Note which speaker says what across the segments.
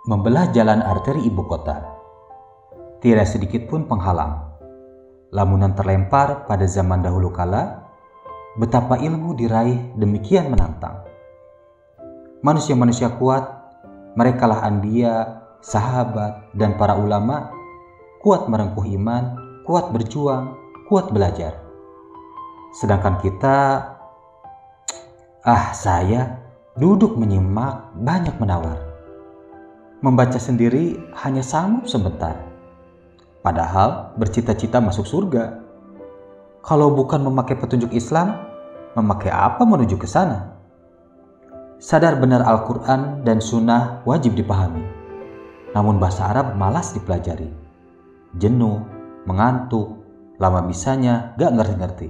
Speaker 1: membelah jalan arteri ibu kota. Tidak sedikit pun penghalang. Lamunan terlempar pada zaman dahulu kala, betapa ilmu diraih demikian menantang. Manusia-manusia kuat, merekalah anbiya, sahabat, dan para ulama, kuat merengkuh iman, kuat berjuang, kuat belajar. Sedangkan kita, saya duduk menyimak banyak menawar. Membaca sendiri hanya sanggup sebentar. Padahal bercita-cita masuk surga. Kalau bukan memakai petunjuk Islam, memakai apa menuju ke sana? Sadar benar Al-Quran dan Sunnah wajib dipahami. Namun bahasa Arab malas dipelajari. Jenuh, mengantuk, lama bisanya gak ngerti-ngerti.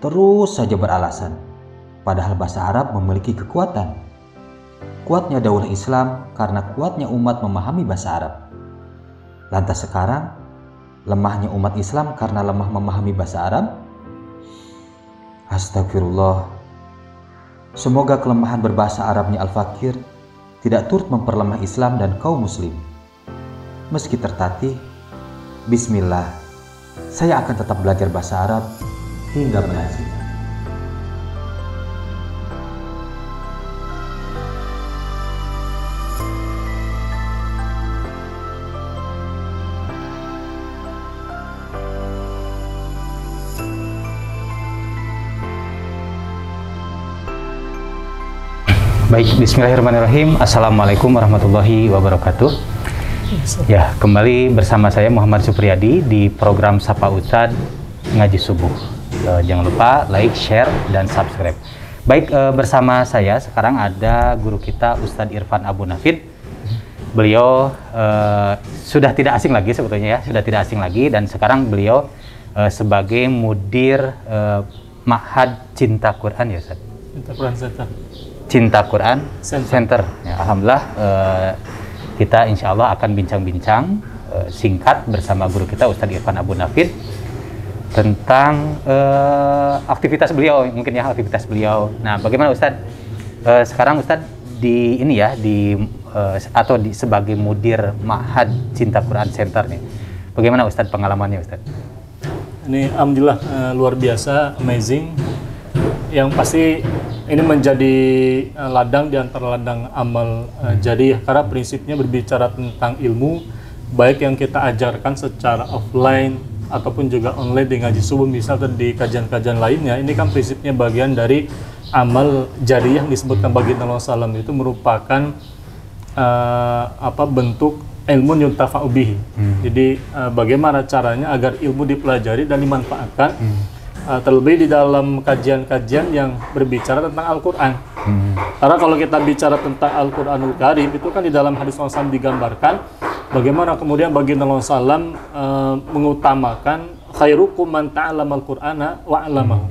Speaker 1: Terus saja beralasan. Padahal bahasa Arab memiliki kekuatan. Kuatnya daulah Islam karena kuatnya umat memahami bahasa Arab. Lantas sekarang, lemahnya umat Islam karena lemah memahami bahasa Arab? Astagfirullah. Semoga kelemahan berbahasa Arabnya Al-Fakir tidak turut memperlemah Islam dan kaum muslim. Meski tertatih, bismillah, saya akan tetap belajar bahasa Arab hingga berhasil. Baik, bismillahirrahmanirrahim. Assalamualaikum warahmatullahi wabarakatuh. Ya, kembali bersama saya Muhammad Supriyadi di program Sapa Ustadz Ngaji Subuh. Jangan lupa like, share, dan subscribe. Baik, bersama saya sekarang ada guru kita Ustadz Irfan Abu Nafid. Beliau sudah tidak asing lagi sebetulnya ya, sudah tidak asing lagi, dan sekarang beliau sebagai mudir Ma'had Cinta Quran ya Ustadz?
Speaker 2: Cinta Quran Center.
Speaker 1: Cinta Quran Center. Ya, alhamdulillah kita insya Allah akan bincang-bincang singkat bersama guru kita Ustadz Irfan Abu Nafid tentang aktivitas beliau, mungkin ya aktivitas beliau. Nah, bagaimana Ustadz sekarang Ustadz di ini ya sebagai mudir Ma'had Cinta Quran Center nih. Bagaimana Ustadz pengalamannya Ustadz?
Speaker 2: Ini alhamdulillah luar biasa, amazing. Yang pasti ini menjadi ladang di antara ladang amal jariah, karena prinsipnya berbicara tentang ilmu, baik yang kita ajarkan secara offline ataupun juga online di ngaji subuh misalnya di kajian-kajian lainnya. Ini kan prinsipnya bagian dari amal jariah yang disebutkan baginda Rasulullah SAW itu merupakan bentuk ilmu yuntafa'u bihi. Jadi bagaimana caranya agar ilmu dipelajari dan dimanfaatkan. Terlebih di dalam kajian-kajian yang berbicara tentang Al-Quran. Karena kalau kita bicara tentang Al-Quranul Karim, itu kan di dalam hadis Rasulullah SAW digambarkan bagaimana kemudian baginda Rasulullah SAW mengutamakan khairukum man ta'allama al-Qur'ana wa'allamahu.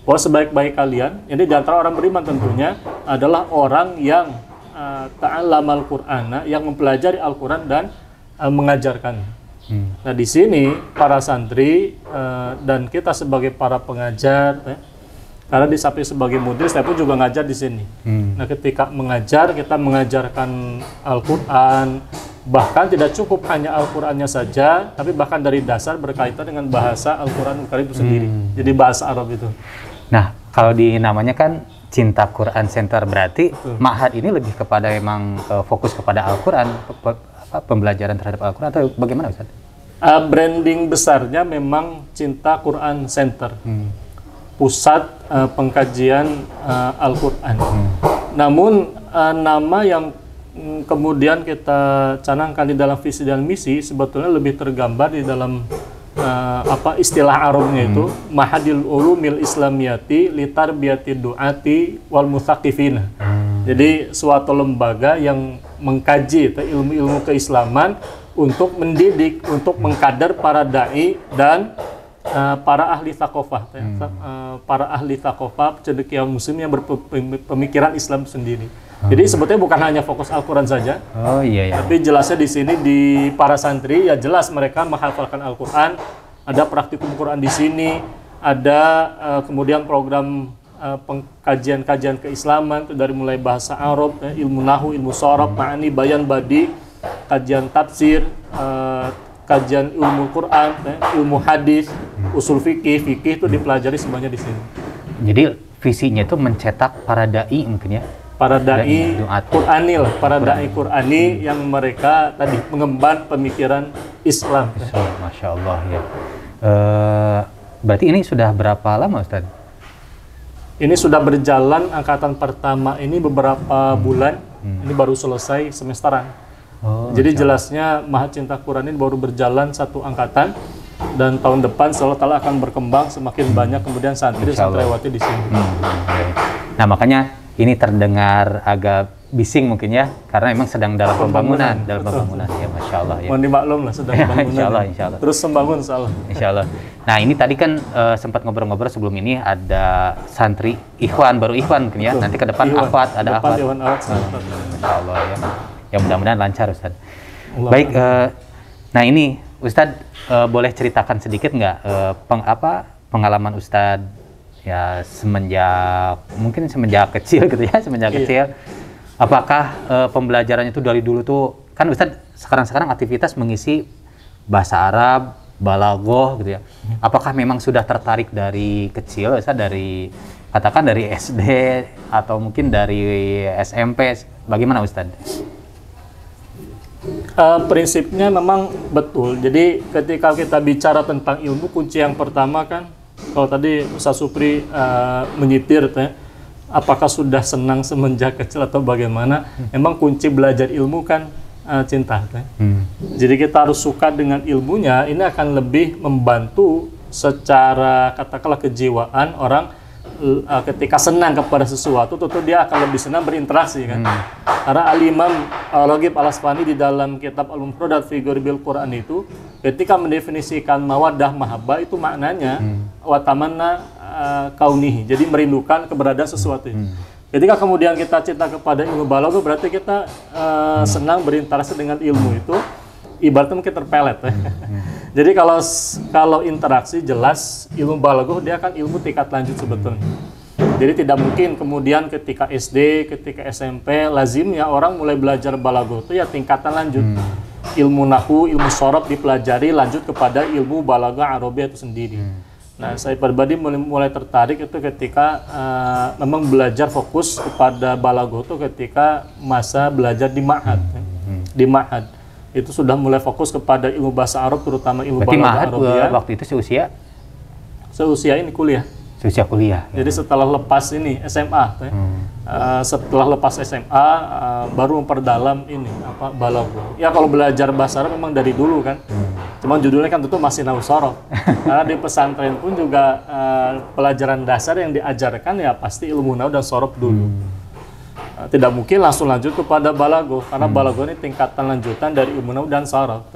Speaker 2: Bahwa sebaik-baik kalian, ini di antara orang beriman tentunya, adalah orang yang ta'allama al-Qur'ana, yang mempelajari Al-Quran dan mengajarkan. Nah, di sini para santri dan kita sebagai para pengajar, karena di samping sebagai mudir, saya pun juga ngajar di sini. Nah, ketika mengajar, kita mengajarkan Al-Quran, bahkan tidak cukup hanya Al-Qurannya saja, tapi bahkan dari dasar berkaitan dengan bahasa Al-Quran itu sendiri. Jadi bahasa Arab itu.
Speaker 1: Nah, kalau di namanya kan Cinta Quran Center, berarti Ma'had ini lebih kepada memang fokus kepada Al-Quran, pembelajaran terhadap Al-Quran, atau bagaimana Ustaz?
Speaker 2: Branding besarnya memang Cinta Quran Center, pusat pengkajian Al-Quran. Namun nama yang kemudian kita canangkan di dalam visi dan misi sebetulnya lebih tergambar di dalam istilah Arabnya itu Mahadil Ulumil Islamiyati Litarbiyati Du'ati wal Muthaqifina. Jadi suatu lembaga yang mengkaji ilmu-ilmu keislaman untuk mendidik, untuk mengkader para dai dan para ahli thaqafah, para ahli thaqafah cendekiawan muslim yang berpemikiran Islam sendiri. Jadi sebetulnya bukan hanya fokus Al-Quran saja, tapi jelasnya di sini di para santri ya jelas mereka menghafalkan Al-Quran, ada praktikum Quran di sini, ada kemudian program kajian-kajian keislaman itu dari mulai bahasa Arab, ilmu nahwu, ilmu shorab, ma'ani, bayan, badi, kajian tafsir, kajian ilmu Quran, ilmu hadis, usul fikih itu dipelajari semuanya di sini.
Speaker 3: Jadi visinya itu mencetak para dai mungkin ya.
Speaker 2: Para dai Qur'ani lah, para dai Qur'ani yang mereka tadi mengemban pemikiran Islam.
Speaker 3: Masya Allah ya. Berarti ini sudah berapa lama Ustaz?
Speaker 2: Ini sudah berjalan angkatan pertama ini beberapa bulan. Ini baru selesai semesteran. Jadi jelasnya Mahat Cinta Quran ini baru berjalan satu angkatan, dan tahun depan Allah Ta'ala akan berkembang semakin banyak kemudian santriwati di sini.
Speaker 3: Nah makanya ini terdengar agak bising mungkin ya, karena memang sedang dalam pembangunan ya, Masya Allah ya.
Speaker 2: Mohon dimaklum lah, sedang pembangunan.
Speaker 3: Insya Allah.
Speaker 2: Terus membangun
Speaker 3: Insya Allah. Nah ini tadi kan sempat ngobrol-ngobrol sebelum ini ada santri Ikhwan, baru Ikhwan mungkin ya. Nanti ke depan Akhwat, ada Akhwat. Masya Allah ya. Ya mudah-mudahan lancar Ustaz. Baik, nah ini Ustaz boleh ceritakan sedikit nggak pengalaman Ustaz ya semenjak kecil gitu ya, kecil. Apakah pembelajarannya itu dari dulu tuh, kan Ustaz sekarang aktivitas mengisi bahasa Arab, balaghah gitu ya. Apakah memang sudah tertarik dari kecil Ustaz, katakan dari SD atau mungkin dari SMP, bagaimana Ustaz?
Speaker 2: Prinsipnya memang betul. Jadi ketika kita bicara tentang ilmu, kunci yang pertama kan, kalau tadi Ustaz Supri menyitir, apakah sudah senang semenjak kecil atau bagaimana? Emang kunci belajar ilmu kan cinta. Jadi kita harus suka dengan ilmunya. Ini akan lebih membantu secara katakanlah kejiwaan orang. Ketika senang kepada sesuatu, tentu dia akan lebih senang berinteraksi kan. Karena Al-Imam Raghib Al-Asfahani di dalam kitab Al-Mufradat fi Gharibil Quran itu ketika mendefinisikan mawaddah mahabbah itu maknanya watamanna kaunihi. Jadi merindukan keberadaan sesuatu itu. Ketika kemudian kita cinta kepada ilmu balaghah, berarti kita senang berinteraksi dengan ilmu itu. Ibaratnya mungkin terpelet ya. Jadi kalau interaksi jelas ilmu balaghah dia kan ilmu tingkat lanjut sebetulnya. Jadi tidak mungkin kemudian ketika SD, ketika SMP lazimnya orang mulai belajar balaghah itu ya tingkatan lanjut. Ilmu nahwu, ilmu shorab dipelajari lanjut kepada ilmu balaghah Arabiyah itu sendiri. Nah, saya pribadi mulai tertarik itu ketika memang belajar fokus kepada balaghah itu ketika masa belajar di ma'had. Di ma'had itu sudah mulai fokus kepada ilmu bahasa Arab, terutama ilmu balaghah Arabiyah.
Speaker 3: Waktu itu seusia
Speaker 2: ini kuliah.
Speaker 3: Seusia kuliah.
Speaker 2: Jadi setelah lepas ini SMA, setelah lepas SMA baru memperdalam ini balaghah. Ya kalau belajar bahasa Arab memang dari dulu kan. Cuman judulnya kan tentu masih nahwu shorab. Karena di pesantren pun juga pelajaran dasar yang diajarkan ya pasti ilmu nahwu dan shorab dulu. Tidak mungkin langsung lanjut kepada balaghah, karena balaghah ini tingkatan lanjutan dari ilmu nahwu dan shorab.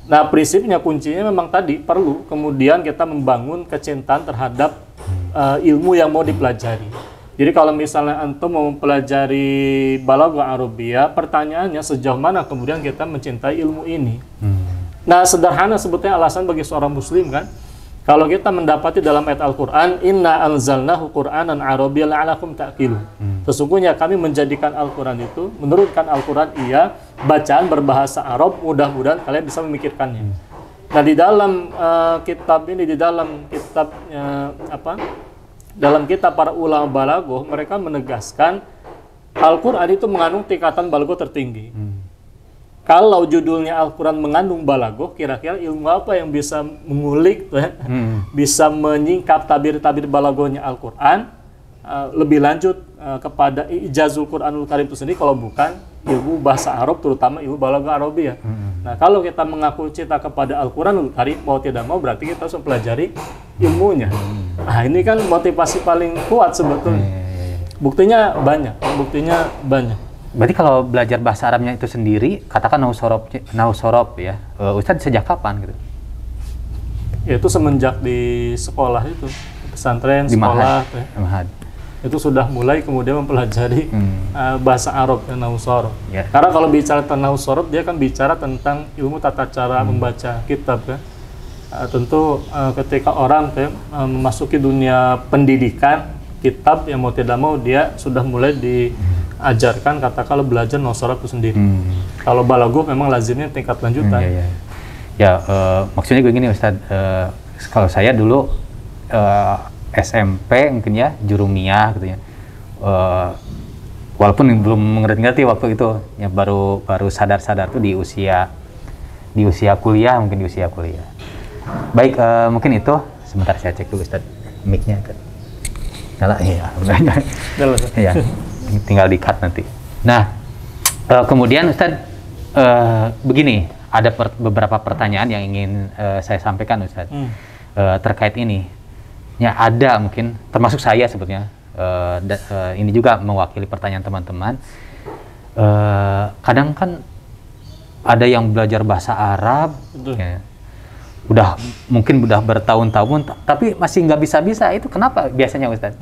Speaker 2: Nah, prinsipnya kuncinya memang tadi perlu kemudian kita membangun kecintaan terhadap ilmu yang mau dipelajari. Jadi kalau misalnya antum mau mempelajari balaghah Arabiyah, pertanyaannya sejauh mana kemudian kita mencintai ilmu ini? Nah, sederhana sebetulnya alasan bagi seorang muslim kan. Kalau kita mendapati dalam ayat Al-Quran, Inna anzalnahu Qur'anan Arabiyyan la'alakum ta'qilun. Sesungguhnya kami menjadikan Al-Quran itu, menurunkan Al-Quran bacaan berbahasa Arab, mudah-mudahan kalian bisa memikirkannya. Nah, di dalam kitab ini, dalam kitab para ulama balaghah, mereka menegaskan Al-Quran itu mengandung tingkatan balaghah tertinggi. Kalau judulnya Al-Quran mengandung balaghah, kira-kira ilmu apa yang bisa mengulik, bisa menyingkap tabir-tabir balaghahnya Al-Quran, lebih lanjut kepada ijazul Quranul Karim itu sendiri, kalau bukan ilmu bahasa Arab, terutama ilmu balaghah Arabiyah. Nah, kalau kita mengaku cinta kepada Al-Quranul Karim, mau tidak mau berarti kita harus mempelajari ilmunya. Nah, ini kan motivasi paling kuat sebetulnya. Buktinya banyak.
Speaker 3: Berarti kalau belajar bahasa Arabnya itu sendiri, katakan nahwu shorab ya, Ustadz sejak kapan gitu?
Speaker 2: Ya, itu semenjak di sekolah itu, pesantren,
Speaker 3: di
Speaker 2: sekolah.
Speaker 3: Mahad.
Speaker 2: Itu sudah mulai kemudian mempelajari bahasa Arab dan nahwu shorab.
Speaker 3: Yeah.
Speaker 2: Karena kalau bicara tentang nahwu shorab, dia kan bicara tentang ilmu tata cara membaca kitab kan. Tentu ketika orang memasuki dunia pendidikan, kitab yang mau tidak mau dia sudah mulai diajarkan katakanlah belajar nosorof itu sendiri. Kalau balaghah memang lazimnya tingkat lanjutan.
Speaker 3: Ya, maksudnya begini Ustaz, kalau saya dulu SMP mungkin ya, jurumiyah gitu ya. Walaupun belum mengerti waktu itu, ya baru sadar tuh di usia kuliah, mungkin di usia kuliah. Baik, mungkin itu. Sebentar saya cek dulu Ustaz, mic-nya nyala. Iya, ya, tinggal di-cut nanti. Nah, kemudian Ustaz, begini, ada beberapa pertanyaan yang ingin saya sampaikan Ustaz, terkait ini. Ya, ada mungkin, termasuk saya sebetulnya, ini juga mewakili pertanyaan teman-teman. Kadang kan ada yang belajar bahasa Arab, ya, mungkin udah bertahun-tahun, tapi masih nggak bisa-bisa. Itu kenapa biasanya Ustadz?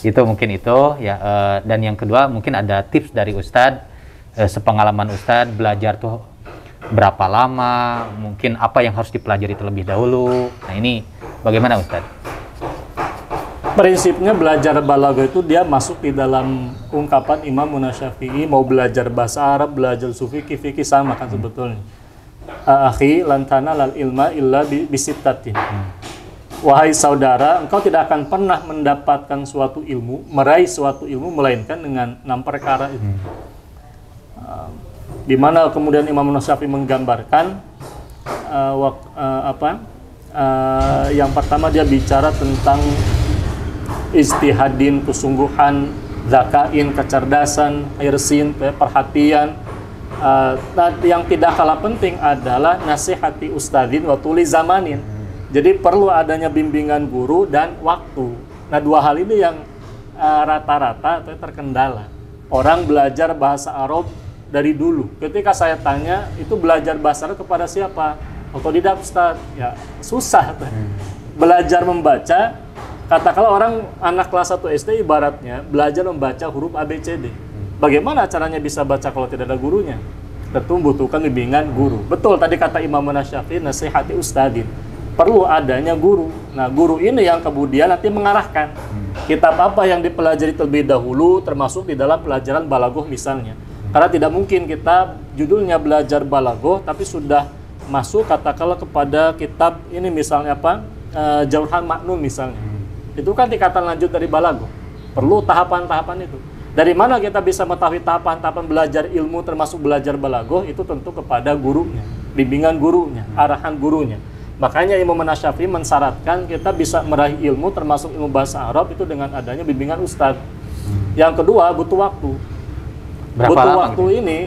Speaker 3: Itu mungkin itu ya. Dan yang kedua mungkin ada tips dari Ustadz, sepengalaman Ustadz belajar tuh berapa lama, mungkin apa yang harus dipelajari terlebih dahulu. Nah ini bagaimana Ustadz?
Speaker 2: Prinsipnya belajar balaghah itu dia masuk di dalam ungkapan Imam Syafi'i, mau belajar bahasa Arab, belajar fikih sama kan sebetulnya. Akhi lantana lal ilma illa bisittatin. Wahai saudara, engkau tidak akan pernah mendapatkan suatu ilmu, meraih suatu ilmu melainkan dengan 6 perkara itu. Di mana kemudian Imam Syafi'i menggambarkan yang pertama dia bicara tentang istihadin, kesungguhan, zakain, kecerdasan, irsin, perhatian. Yang tidak kalah penting adalah nasihati ustadzin wa tuli zamanin. Jadi perlu adanya bimbingan guru dan waktu. Nah, 2 hal ini yang rata-rata atau terkendala. Orang belajar bahasa Arab dari dulu. Ketika saya tanya, itu belajar bahasa Arab kepada siapa? Otodidak Ustaz. Ya, susah. Belajar membaca, katakanlah orang anak kelas 1 SD ibaratnya belajar membaca huruf ABCD. Bagaimana caranya bisa baca kalau tidak ada gurunya? Tentu membutuhkan bimbingan guru. Betul tadi kata Imam Syafi'i, nasihati ustadzin. Perlu adanya guru. Nah, guru ini yang kemudian nanti mengarahkan. Kitab apa yang dipelajari terlebih dahulu, termasuk di dalam pelajaran balaghah misalnya. Karena tidak mungkin kita judulnya belajar balaghah, tapi sudah masuk katakanlah kepada kitab ini misalnya apa? Jauhar Maknun misalnya. Itu kan tingkatan lanjut dari balaghah. Perlu tahapan-tahapan itu. Dari mana kita bisa mengetahui tahapan-tahapan belajar ilmu termasuk belajar balaghah? Itu tentu kepada gurunya, bimbingan gurunya, arahan gurunya. Makanya Imam Syafi'i mensyaratkan kita bisa meraih ilmu termasuk ilmu bahasa Arab itu dengan adanya bimbingan ustadz. Yang kedua butuh waktu. Butuh waktu ini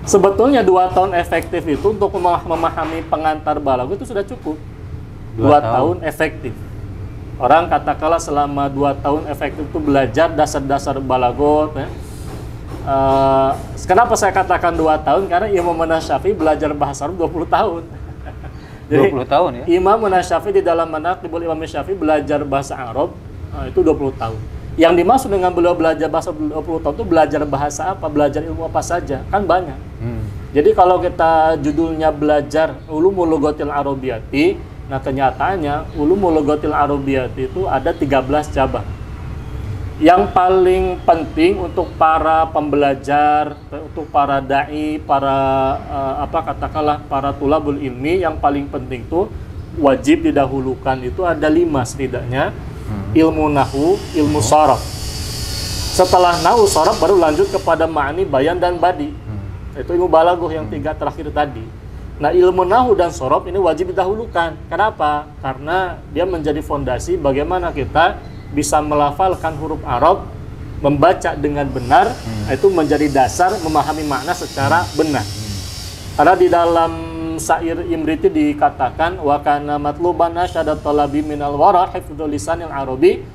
Speaker 2: sebetulnya 2 tahun efektif itu untuk memahami pengantar balaghah itu sudah cukup. 2 tahun efektif. Orang katakanlah selama 2 tahun efektif itu belajar dasar-dasar balaghah. Kenapa saya katakan 2 tahun? Karena Imam Syafi'i belajar bahasa Arab 20 tahun. Jadi,
Speaker 3: 20 tahun ya?
Speaker 2: Imam Syafi'i di dalam Manaqibul Imam Syafi'i belajar bahasa Arab itu 20 tahun. Yang dimaksud dengan beliau belajar bahasa 20 tahun itu belajar bahasa apa? Belajar ilmu apa saja? Kan banyak. Jadi kalau kita judulnya belajar Ulumul Lughatil Arabiyyati, nah kenyataannya Ulumul Lughatil Arabiyyati itu ada 13 cabang. Yang paling penting untuk para pembelajar, untuk para dai, para katakanlah para tulabul ilmi, yang paling penting itu wajib didahulukan itu ada 5 setidaknya. Ilmu nahwu, ilmu sharaf. Setelah nahwu sharaf baru lanjut kepada ma'ani, bayan dan badi. Itu ilmu balaghah yang 3 terakhir tadi. Nah, ilmu nahwu dan sharaf ini wajib didahulukan. Kenapa? Karena dia menjadi fondasi bagaimana kita bisa melafalkan huruf Arab, membaca dengan benar, itu menjadi dasar memahami makna secara benar. Karena di dalam syair Imriti dikatakan wa kana matluban asyadat talabi minal wara hifdzul lisanil arabi.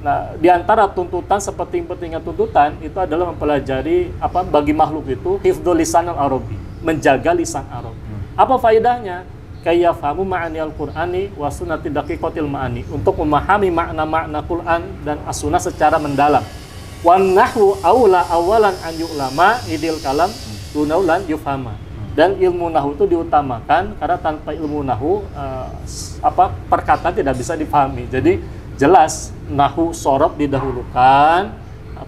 Speaker 2: Nah, di antara tuntutan sepenting-pentingnya tuntutan itu adalah mempelajari bagi makhluk itu hifdzul lisanil arabi, menjaga lisan Arab. Apa faedahnya? Kayyafahamu ma'ani al-Qur'ani wa sunnati daqiqatil ma'ani, untuk memahami makna-makna Quran dan as-sunnah secara mendalam. Wan nahwu aula awalan an yu'lama idil kalam dunaulan yufhama. Dan ilmu nahwu itu diutamakan karena tanpa ilmu nahwu perkataan tidak bisa dipahami. Jadi jelas nahwu shorof didahulukan,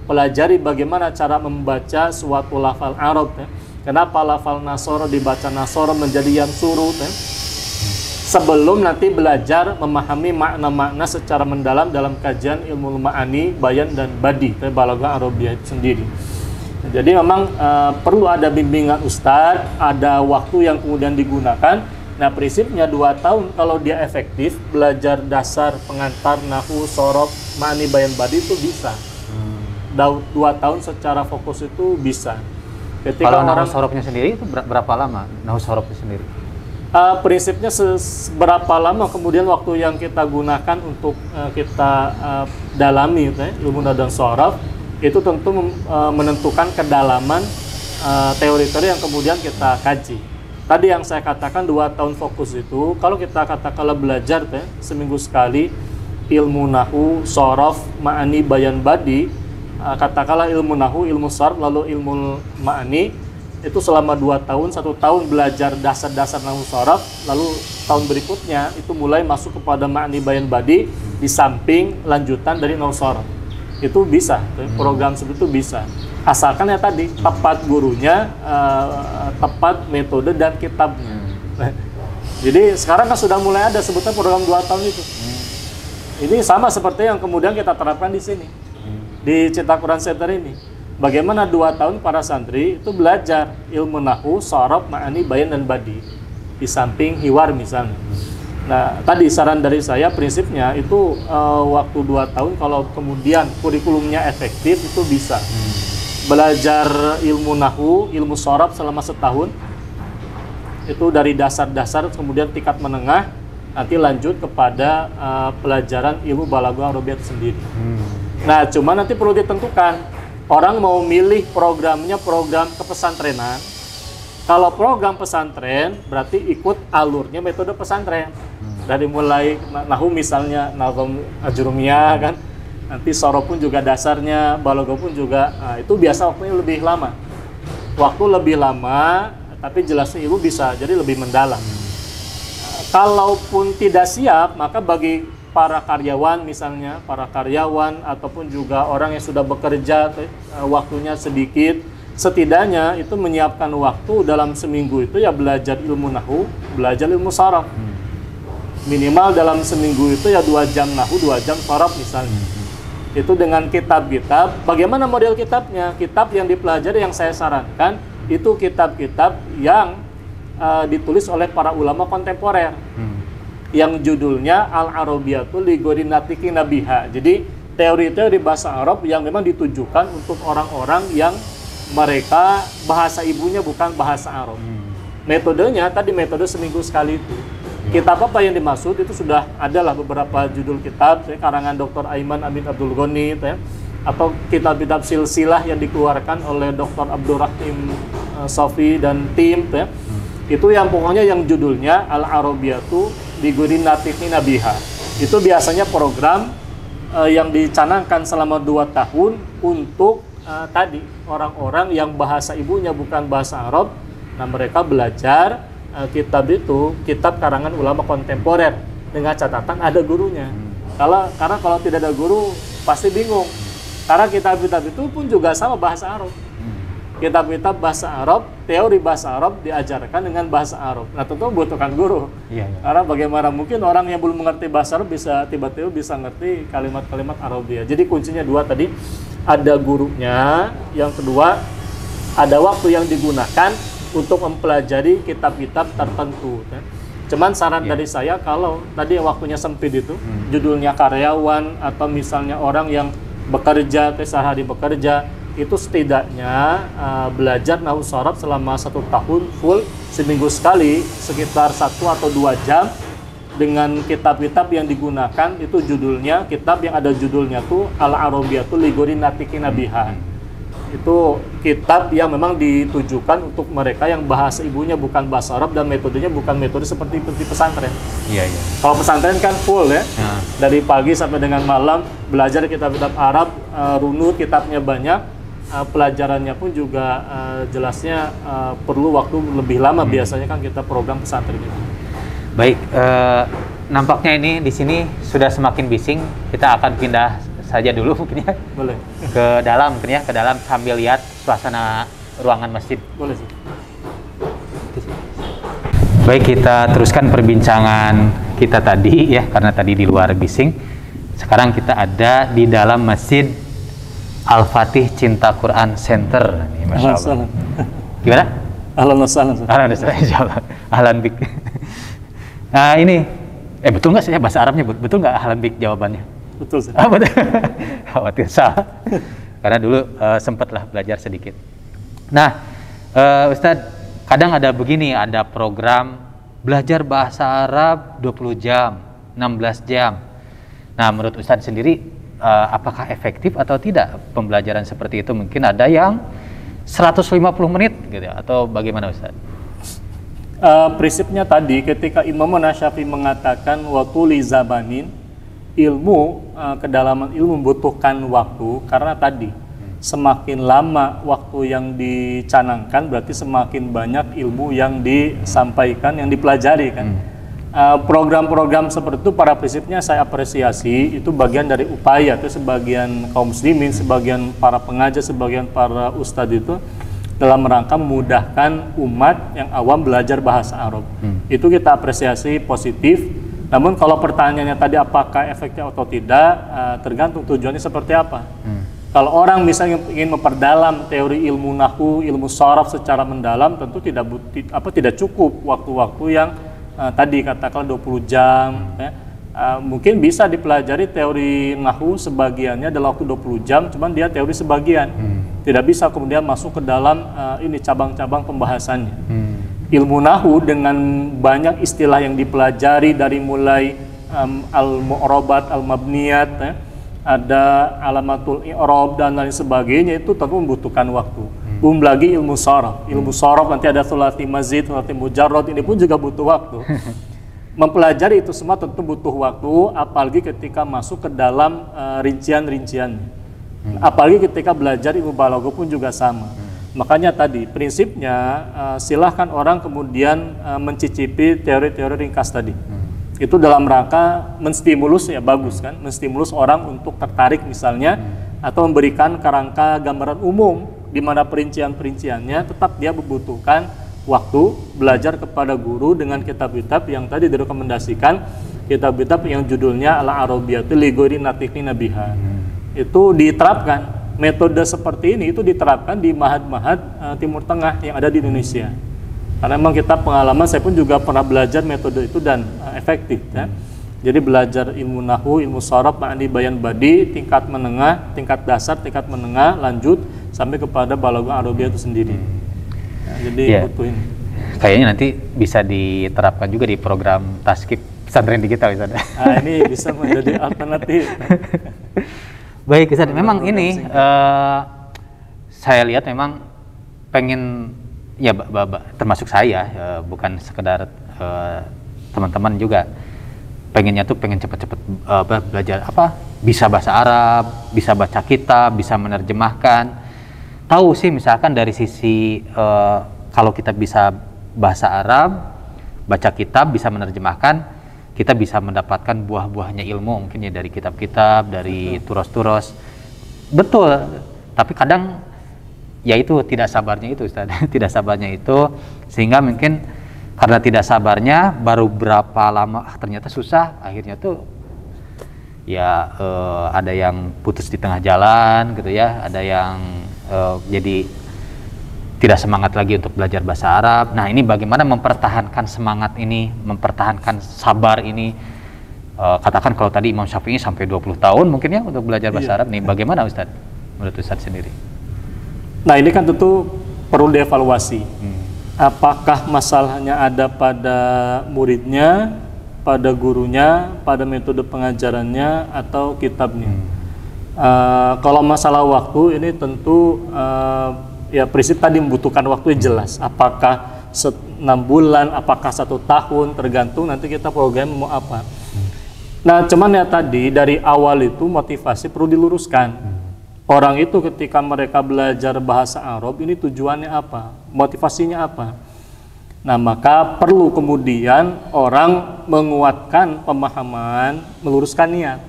Speaker 2: pelajari bagaimana cara membaca suatu lafal Arab ya. Kenapa lafal Nasoro dibaca Nasoro menjadi yang surut ya? Sebelum nanti belajar memahami makna-makna secara mendalam dalam kajian ilmu ma'ani, bayan dan badi, balaghah Arabiyah itu sendiri. Jadi memang perlu ada bimbingan ustadz, ada waktu yang kemudian digunakan. Nah prinsipnya 2 tahun kalau dia efektif belajar dasar, pengantar, nahwu, shorof, ma'ani, bayan, badi itu bisa. 2 tahun secara fokus itu bisa. Ketika
Speaker 3: kalau nahwu shorofnya sendiri itu berapa lama nahwu shorofnya sendiri?
Speaker 2: Prinsipnya seberapa lama kemudian waktu yang kita gunakan untuk kita dalami ilmu nahwu dan shorof itu tentu menentukan kedalaman teori-teori yang kemudian kita kaji. Tadi yang saya katakan 2 tahun fokus itu, kalau kita katakanlah belajar seminggu sekali ilmu nahwu, shorof, ma'ani, bayan, badi, katakanlah ilmu nahwu, ilmu shorof, lalu ilmu ma'ani, itu selama 2 tahun, 1 tahun belajar dasar-dasar nahwu shorof, lalu tahun berikutnya itu mulai masuk kepada ma'ani, bayan, badi, di samping lanjutan dari nahwu shorof. Itu bisa, program seperti itu bisa. Asalkan ya tadi, tepat gurunya, tepat metode dan kitabnya. Jadi sekarang kan sudah mulai ada sebutnya program 2 tahun itu. Ini sama seperti yang kemudian kita terapkan di sini. Di Cita Quran Center ini. Bagaimana 2 tahun para santri itu belajar ilmu nahwu, shorof, ma'ani, bayan, dan badi. Di samping hiwar misalnya. Nah, tadi saran dari saya prinsipnya itu waktu 2 tahun kalau kemudian kurikulumnya efektif itu bisa. Belajar ilmu nahwu, ilmu shorof selama 1 tahun itu dari dasar-dasar kemudian tingkat menengah nanti lanjut kepada pelajaran ilmu balaghah Arabiyah itu sendiri. Nah, cuma nanti perlu ditentukan orang mau milih programnya program kepesantrenan. Kalau program pesantren berarti ikut alurnya metode pesantren. Dari mulai nahwu misalnya nazam ajrumiyah kan. Nanti shorof pun juga dasarnya, balaghah pun juga, itu biasa waktunya lebih lama. Waktu lebih lama, tapi jelasnya ilmu bisa jadi lebih mendalam. Kalaupun tidak siap, maka bagi para karyawan misalnya, para karyawan ataupun juga orang yang sudah bekerja, waktunya sedikit, setidaknya itu menyiapkan waktu dalam seminggu itu ya belajar ilmu nahwu, belajar ilmu shorof. Minimal dalam seminggu itu ya 2 jam nahwu, 2 jam shorof misalnya. Itu dengan kitab-kitab. Bagaimana model kitabnya? Kitab yang dipelajari yang saya sarankan itu kitab-kitab yang ditulis oleh para ulama kontemporer. Yang judulnya Al-Arabiyatul li ghairi natiqin biha. Jadi teori-teori bahasa Arab yang memang ditujukan untuk orang-orang yang mereka bahasa ibunya bukan bahasa Arab. Metodenya tadi metode seminggu sekali itu. Kitab apa yang dimaksud itu sudah adalah beberapa judul kitab karangan Dr. Aiman Amin Abdul Ghani atau kitab-kitab silsilah yang dikeluarkan oleh Dr. Abdul Rahim Sofi dan tim itu yang pokoknya yang judulnya Al-Arabiyatu li ghairi natiqin biha. Itu biasanya program yang dicanangkan selama 2 tahun untuk tadi orang-orang yang bahasa ibunya bukan bahasa Arab. Nah, mereka belajar kitab itu, kitab karangan ulama kontemporer dengan catatan ada gurunya. Karena kalau tidak ada guru pasti bingung. Karena kitab-kitab itu pun juga sama bahasa Arab. Kitab-kitab bahasa Arab, teori bahasa Arab diajarkan dengan bahasa Arab. Nah, tentu membutuhkan guru. Karena bagaimana mungkin orang yang belum mengerti bahasa Arab bisa tiba-tiba bisa ngerti kalimat-kalimat Arabia. Jadi kuncinya 2 tadi, ada gurunya. Yang kedua, ada waktu yang digunakan untuk mempelajari kitab-kitab tertentu. Cuman saran dari saya kalau tadi waktunya sempit itu, judulnya karyawan atau misalnya orang yang bekerja, sehari bekerja, itu setidaknya belajar nahwu shorof selama 1 tahun full, seminggu sekali, sekitar 1 atau 2 jam dengan kitab-kitab yang digunakan itu judulnya, kitab yang ada judulnya tuh Al-Arabiyatul li ghairi natiqin biha. Itu kitab yang memang ditujukan untuk mereka yang bahasa ibunya bukan bahasa Arab dan metodenya bukan metode seperti pesantren. Kalau pesantren kan full ya, dari pagi sampai dengan malam belajar kitab-kitab Arab, runut kitabnya banyak, pelajarannya pun juga jelasnya perlu waktu lebih lama biasanya kan kita program pesantren itu.
Speaker 3: Baik, nampaknya ini di sini sudah semakin bising. Kita akan pindah saja dulu mungkin ya.
Speaker 2: Boleh.
Speaker 3: Ke dalam mungkin ya, ke dalam sambil lihat suasana ruangan masjid.
Speaker 2: Boleh sih.
Speaker 3: Baik, kita teruskan perbincangan kita tadi ya, karena tadi di luar bising. Sekarang kita ada di dalam Masjid Al-Fatih Cinta Quran Center. Nih, Masya Allah. Gimana?
Speaker 2: Ahlan wa sahlan.
Speaker 3: Ahlan wa sahlan, insyaallah. Ahlan bik. Nah ini, betul nggak sih bahasa Arabnya? Betul nggak ahlan bik jawabannya?
Speaker 2: Betul sih.
Speaker 3: Betul. Khawatir salah. Karena dulu sempatlah belajar sedikit. Nah, Ustadz, kadang ada begini, ada program belajar bahasa Arab 20 jam, 16 jam. Nah, menurut Ustadz sendiri, apakah efektif atau tidak pembelajaran seperti itu? Mungkin ada yang 150 menit gitu, atau bagaimana Ustadz?
Speaker 2: Prinsipnya tadi ketika Imam Nasyafi mengatakan watuli zabanin, ilmu, kedalaman ilmu membutuhkan waktu, karena tadi semakin lama waktu yang dicanangkan berarti semakin banyak ilmu yang disampaikan, yang dipelajari kan. Program-program seperti itu pada prinsipnya saya apresiasi, itu bagian dari upaya itu sebagian kaum muslimin, sebagian para pengajar, sebagian para ustadz itu dalam rangka memudahkan umat yang awam belajar bahasa Arab. Itu kita apresiasi positif. Namun kalau pertanyaannya tadi apakah efektif atau tidak, tergantung tujuannya seperti apa. Kalau orang misalnya ingin memperdalam teori ilmu nahwu, ilmu sharaf secara mendalam, tentu tidak cukup waktu-waktu yang tadi katakan 20 jam ya. Mungkin bisa dipelajari teori nahwu sebagiannya dalam waktu 20 jam, cuman dia teori sebagian. Tidak bisa kemudian masuk ke dalam ini cabang-cabang pembahasannya. Ilmu nahwu dengan banyak istilah yang dipelajari dari mulai al-mu'rabat, al-mabniyat ya, ada alamatul i'rab dan lain sebagainya, itu tentu membutuhkan waktu. Lagi ilmu sharaf. Ilmu sharaf nanti ada thulathi mazid, thulathi mujarrad, ini pun juga butuh waktu. Mempelajari itu semua tentu butuh waktu, apalagi ketika masuk ke dalam rincian-rincian. Apalagi ketika belajar ilmu balaghah pun juga sama. Makanya tadi prinsipnya silahkan orang kemudian mencicipi teori-teori ringkas tadi. Itu dalam rangka menstimulus, ya bagus kan, menstimulus orang untuk tertarik misalnya, atau memberikan kerangka gambaran umum di mana perincian-perinciannya tetap dia membutuhkan waktu belajar kepada guru dengan kitab-kitab yang tadi direkomendasikan, kitab-kitab yang judulnya Al-Arabiyyatu li ghairi natiqina biha. Itu diterapkan, metode seperti ini itu diterapkan di mahad-mahad Timur Tengah yang ada di Indonesia. Karena memang kita pengalaman, saya pun juga pernah belajar metode itu dan efektif ya. Jadi belajar ilmu nahwu, ilmu sharaf, ma'ani, bayan, badi, tingkat menengah, tingkat dasar, tingkat menengah, lanjut sampai kepada balaghah Arabiyyah itu sendiri. Jadi butuh ini.
Speaker 3: Kayaknya nanti bisa diterapkan juga di program Taskib Pesantren Digital Ustaz.
Speaker 2: Ini bisa menjadi alternatif.
Speaker 3: Baik Ustaz, memang ini saya lihat memang pengen ya termasuk saya, bukan sekedar teman-teman juga pengennya tuh pengen cepet-cepet belajar bisa bahasa Arab, bisa baca kitab, bisa menerjemahkan. Tahu sih misalkan dari sisi kalau kita bisa bahasa Arab, baca kitab, bisa menerjemahkan, kita bisa mendapatkan buah-buahnya ilmu mungkin ya dari kitab-kitab, dari turos-turos. Betul, tapi kadang ya itu tidak sabarnya itu Ustaz. Tidak sabarnya itu, sehingga mungkin karena tidak sabarnya baru berapa lama ternyata susah, akhirnya tuh ya ada yang putus di tengah jalan gitu ya, ada yang jadi tidak semangat lagi untuk belajar bahasa Arab. Nah ini bagaimana mempertahankan semangat ini, mempertahankan sabar ini. Katakan kalau tadi Imam Syafi'i sampai 20 tahun mungkin ya untuk belajar bahasa Arab nih, bagaimana Ustaz menurut Ustaz sendiri?
Speaker 2: Nah ini kan tentu perlu dievaluasi. Apakah masalahnya ada pada muridnya, pada gurunya, pada metode pengajarannya, atau kitabnya? Kalau masalah waktu ini tentu ya prinsip tadi membutuhkan waktu yang jelas. Apakah 6 bulan, apakah 1 tahun, tergantung nanti kita program mau apa. Nah cuman ya tadi dari awal itu motivasi perlu diluruskan. Orang itu ketika mereka belajar bahasa Arab ini tujuannya apa? Motivasinya apa? Nah, maka perlu kemudian orang menguatkan pemahaman, meluruskan niat.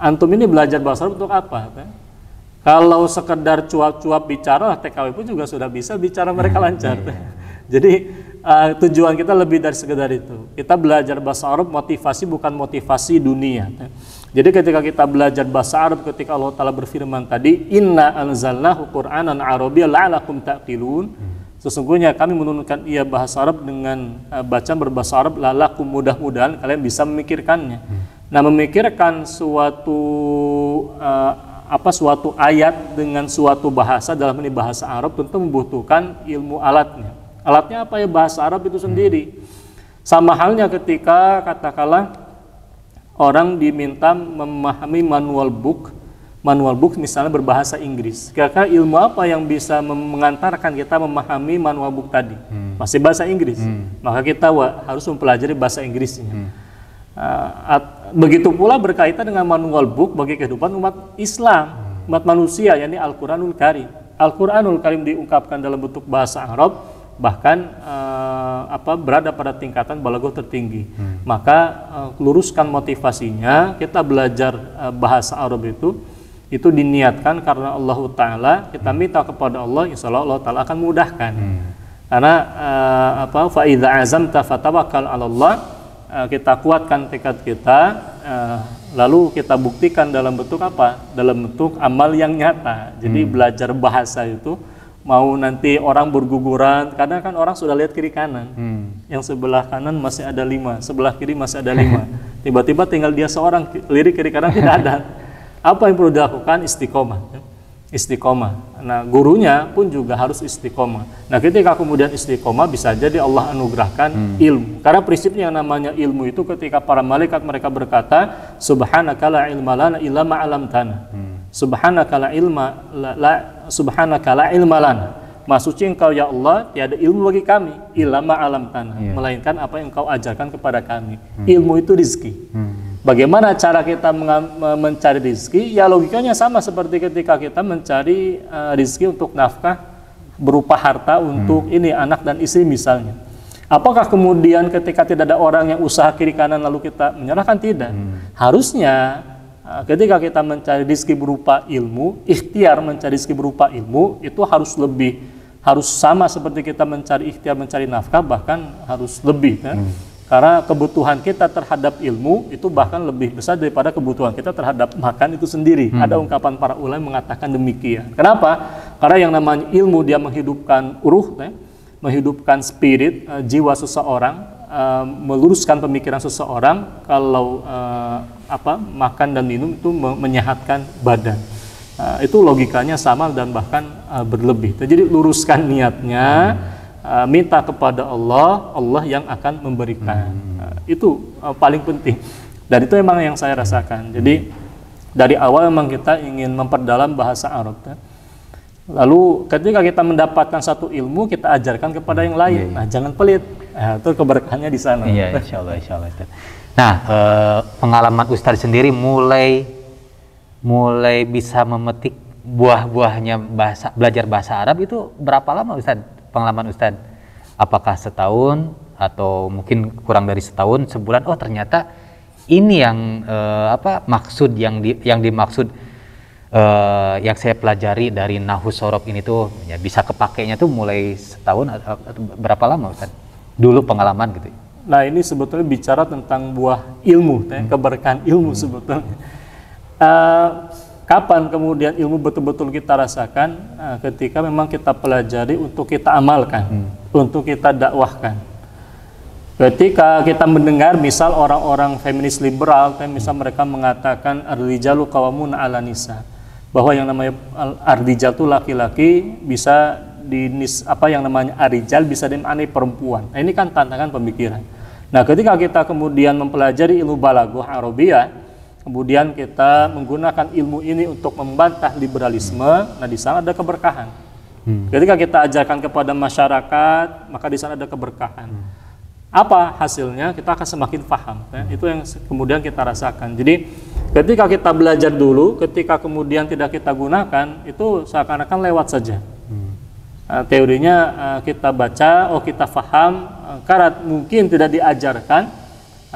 Speaker 2: Antum ini belajar bahasa Arab untuk apa? Kalau sekedar cuap-cuap bicara, TKW pun juga sudah bisa bicara mereka lancar. Jadi tujuan kita lebih dari sekedar itu. Kita belajar bahasa Arab motivasi bukan motivasi dunia. Jadi ketika kita belajar bahasa Arab, ketika Allah Ta'ala berfirman tadi, Inna anzalnahu Qur'anan Arabiyyan la'alakum ta'qilun. Sesungguhnya kami menurunkan ia bahasa Arab dengan bacaan berbahasa Arab, lalakum, mudah-mudahan kalian bisa memikirkannya. Nah, memikirkan suatu suatu ayat dengan suatu bahasa, dalam ini bahasa Arab, tentu membutuhkan ilmu alatnya. Alatnya apa ya? Bahasa Arab itu sendiri. Sama halnya ketika katakanlah orang diminta memahami manual book misalnya berbahasa Inggris. Kira-kira ilmu apa yang bisa mengantarkan kita memahami manual book tadi? Masih bahasa Inggris. Maka kita harus mempelajari bahasa Inggrisnya. Begitu pula berkaitan dengan manual book bagi kehidupan umat Islam, umat manusia, yakni Al-Quranul Karim. Al-Quranul Karim diungkapkan dalam bentuk bahasa Arab, bahkan berada pada tingkatan balaghah tertinggi. Maka luruskan motivasinya, kita belajar bahasa Arab itu diniatkan karena Allah Ta'ala, kita minta kepada Allah, insya Allah Ta'ala akan mudahkan. Karena fa idza azamta fatawakkal 'ala Allah, kita kuatkan tekad kita, lalu kita buktikan dalam bentuk apa? Dalam bentuk amal yang nyata. Jadi belajar bahasa itu mau nanti orang berguguran, kadang kan orang sudah lihat kiri kanan, yang sebelah kanan masih ada 5, sebelah kiri masih ada 5, tiba-tiba tinggal dia seorang, lirik kiri kanan tidak ada. Apa yang perlu dilakukan? Istiqomah. Nah, gurunya pun juga harus istiqomah. Nah, ketika kemudian istiqomah, bisa jadi Allah anugerahkan ilmu. Karena prinsipnya yang namanya ilmu itu ketika para malaikat mereka berkata, Subhanaka la ilma lana illa ma 'allamtana. Subhanaka la ilma lana. Maha suci Engkau ya Allah, tiada ilmu bagi kami illa ma 'allamtana, melainkan apa yang Engkau ajarkan kepada kami. Ilmu itu rizki. Bagaimana cara kita mencari rizki? Ya logikanya sama seperti ketika kita mencari rizki untuk nafkah berupa harta untuk ini anak dan istri misalnya. Apakah kemudian ketika tidak ada orang yang usaha kiri kanan lalu kita menyerahkan? Tidak. Harusnya ketika kita mencari rizki berupa ilmu, ikhtiar mencari rizki berupa ilmu itu harus sama seperti kita mencari ikhtiar mencari nafkah, bahkan harus lebih kan? Karena kebutuhan kita terhadap ilmu itu bahkan lebih besar daripada kebutuhan kita terhadap makan itu sendiri. Ada ungkapan para ulama mengatakan demikian. Kenapa? Karena yang namanya ilmu dia menghidupkan ruh, menghidupkan spirit, jiwa seseorang, meluruskan pemikiran seseorang. Kalau makan dan minum itu menyehatkan badan. Itu logikanya sama dan bahkan berlebih. Jadi luruskan niatnya. Minta kepada Allah, Allah yang akan memberikan. Itu paling penting. Dan itu memang yang saya rasakan. Jadi dari awal memang kita ingin memperdalam bahasa Arab. Lalu ketika kita mendapatkan satu ilmu, kita ajarkan kepada yang lain. Nah, jangan pelit. Itu keberkahannya di sana.
Speaker 3: Iya, insya Allah. Nah, pengalaman Ustadz sendiri mulai bisa memetik buah-buahnya belajar bahasa Arab itu berapa lama Ustadz? Pengalaman Ustadz, apakah setahun atau mungkin kurang dari setahun, sebulan? Oh ternyata ini yang maksud yang dimaksud yang saya pelajari dari Nahwu Shorof ini tuh ya, bisa kepakainya tuh mulai setahun atau berapa lama Ustadz? Dulu pengalaman gitu.
Speaker 2: Nah ini sebetulnya bicara tentang buah ilmu, keberkahan ilmu sebetulnya. Kapan kemudian ilmu betul-betul kita rasakan? Ketika memang kita pelajari untuk kita amalkan, untuk kita dakwahkan. Ketika kita mendengar misal orang-orang feminis liberal, misal mereka mengatakan ar-rijalu qawwamun 'ala nisa, bahwa yang namanya ar-rijal itu laki-laki bisa yang namanya ar-rijal bisa dimaknai perempuan. Nah, ini kan tantangan pemikiran. Nah, ketika kita kemudian mempelajari ilmu balaghah Arabiyah, kemudian kita menggunakan ilmu ini untuk membantah liberalisme, nah di sana ada keberkahan. Ketika kita ajarkan kepada masyarakat, maka di sana ada keberkahan. Apa hasilnya? Kita akan semakin paham. Itu yang kemudian kita rasakan. Jadi ketika kita belajar dulu, ketika kemudian tidak kita gunakan, itu seakan-akan lewat saja. teorinya kita baca, kita faham, karena mungkin tidak diajarkan,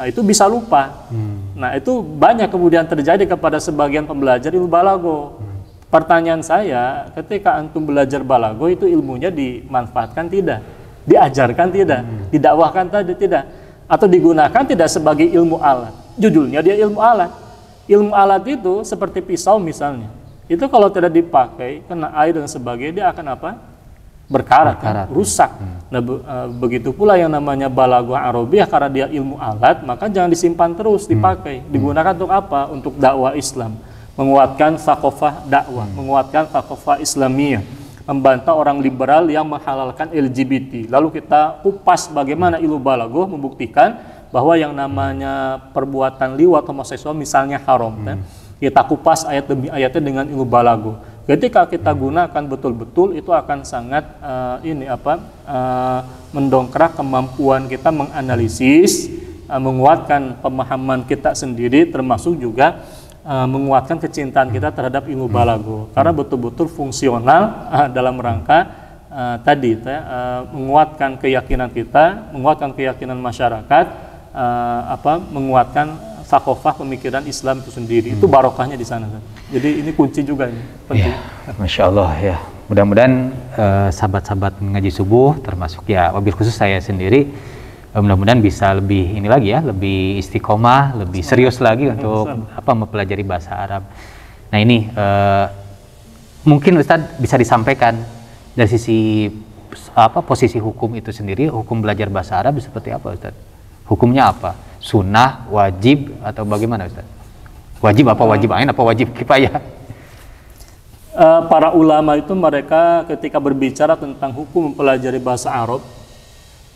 Speaker 2: itu bisa lupa. Nah, itu banyak kemudian terjadi kepada sebagian pembelajar ilmu balago. Pertanyaan saya, ketika antum belajar balago itu ilmunya dimanfaatkan tidak? Diajarkan tidak? Didakwahkan tidak? Atau digunakan tidak sebagai ilmu alat? Judulnya dia ilmu alat. Ilmu alat itu seperti pisau misalnya. Itu kalau tidak dipakai, kena air dan sebagainya, dia akan apa? Berkarat. Rusak. Nah, begitu pula yang namanya balaghah Arabiyah, karena dia ilmu alat, maka jangan disimpan terus, dipakai. Digunakan untuk apa? Untuk dakwah Islam, menguatkan thaqafah dakwah, menguatkan thaqafah Islamiyah, membantah orang liberal yang menghalalkan LGBT. Lalu kita kupas bagaimana ilmu balaghah membuktikan bahwa yang namanya perbuatan liwat homoseksual misalnya haram. Kita kupas ayat demi ayatnya dengan ilmu balaghah. Ketika kita gunakan betul-betul, itu akan sangat mendongkrak kemampuan kita menganalisis, menguatkan pemahaman kita sendiri, termasuk juga menguatkan kecintaan kita terhadap ilmu balaghah. Karena betul-betul fungsional dalam rangka menguatkan keyakinan kita, menguatkan keyakinan masyarakat, menguatkan thaqafah pemikiran Islam itu sendiri. Itu barokahnya di sana. Jadi ini kunci juga ini penting.
Speaker 3: Ya, Masya Allah ya. Mudah-mudahan sahabat-sahabat ngaji subuh, termasuk ya wabil khusus saya sendiri, mudah-mudahan bisa lebih ini lagi ya, lebih istiqomah, lebih serius lagi untuk mempelajari bahasa Arab. Nah ini mungkin Ustadz bisa disampaikan dari sisi posisi hukum itu sendiri, hukum belajar bahasa Arab seperti apa Ustadz? Hukumnya apa? Sunnah, wajib, atau bagaimana Ustadz? Wajib apa wajib ain apa wajib kifayah?
Speaker 2: Para ulama itu mereka ketika berbicara tentang hukum mempelajari bahasa Arab,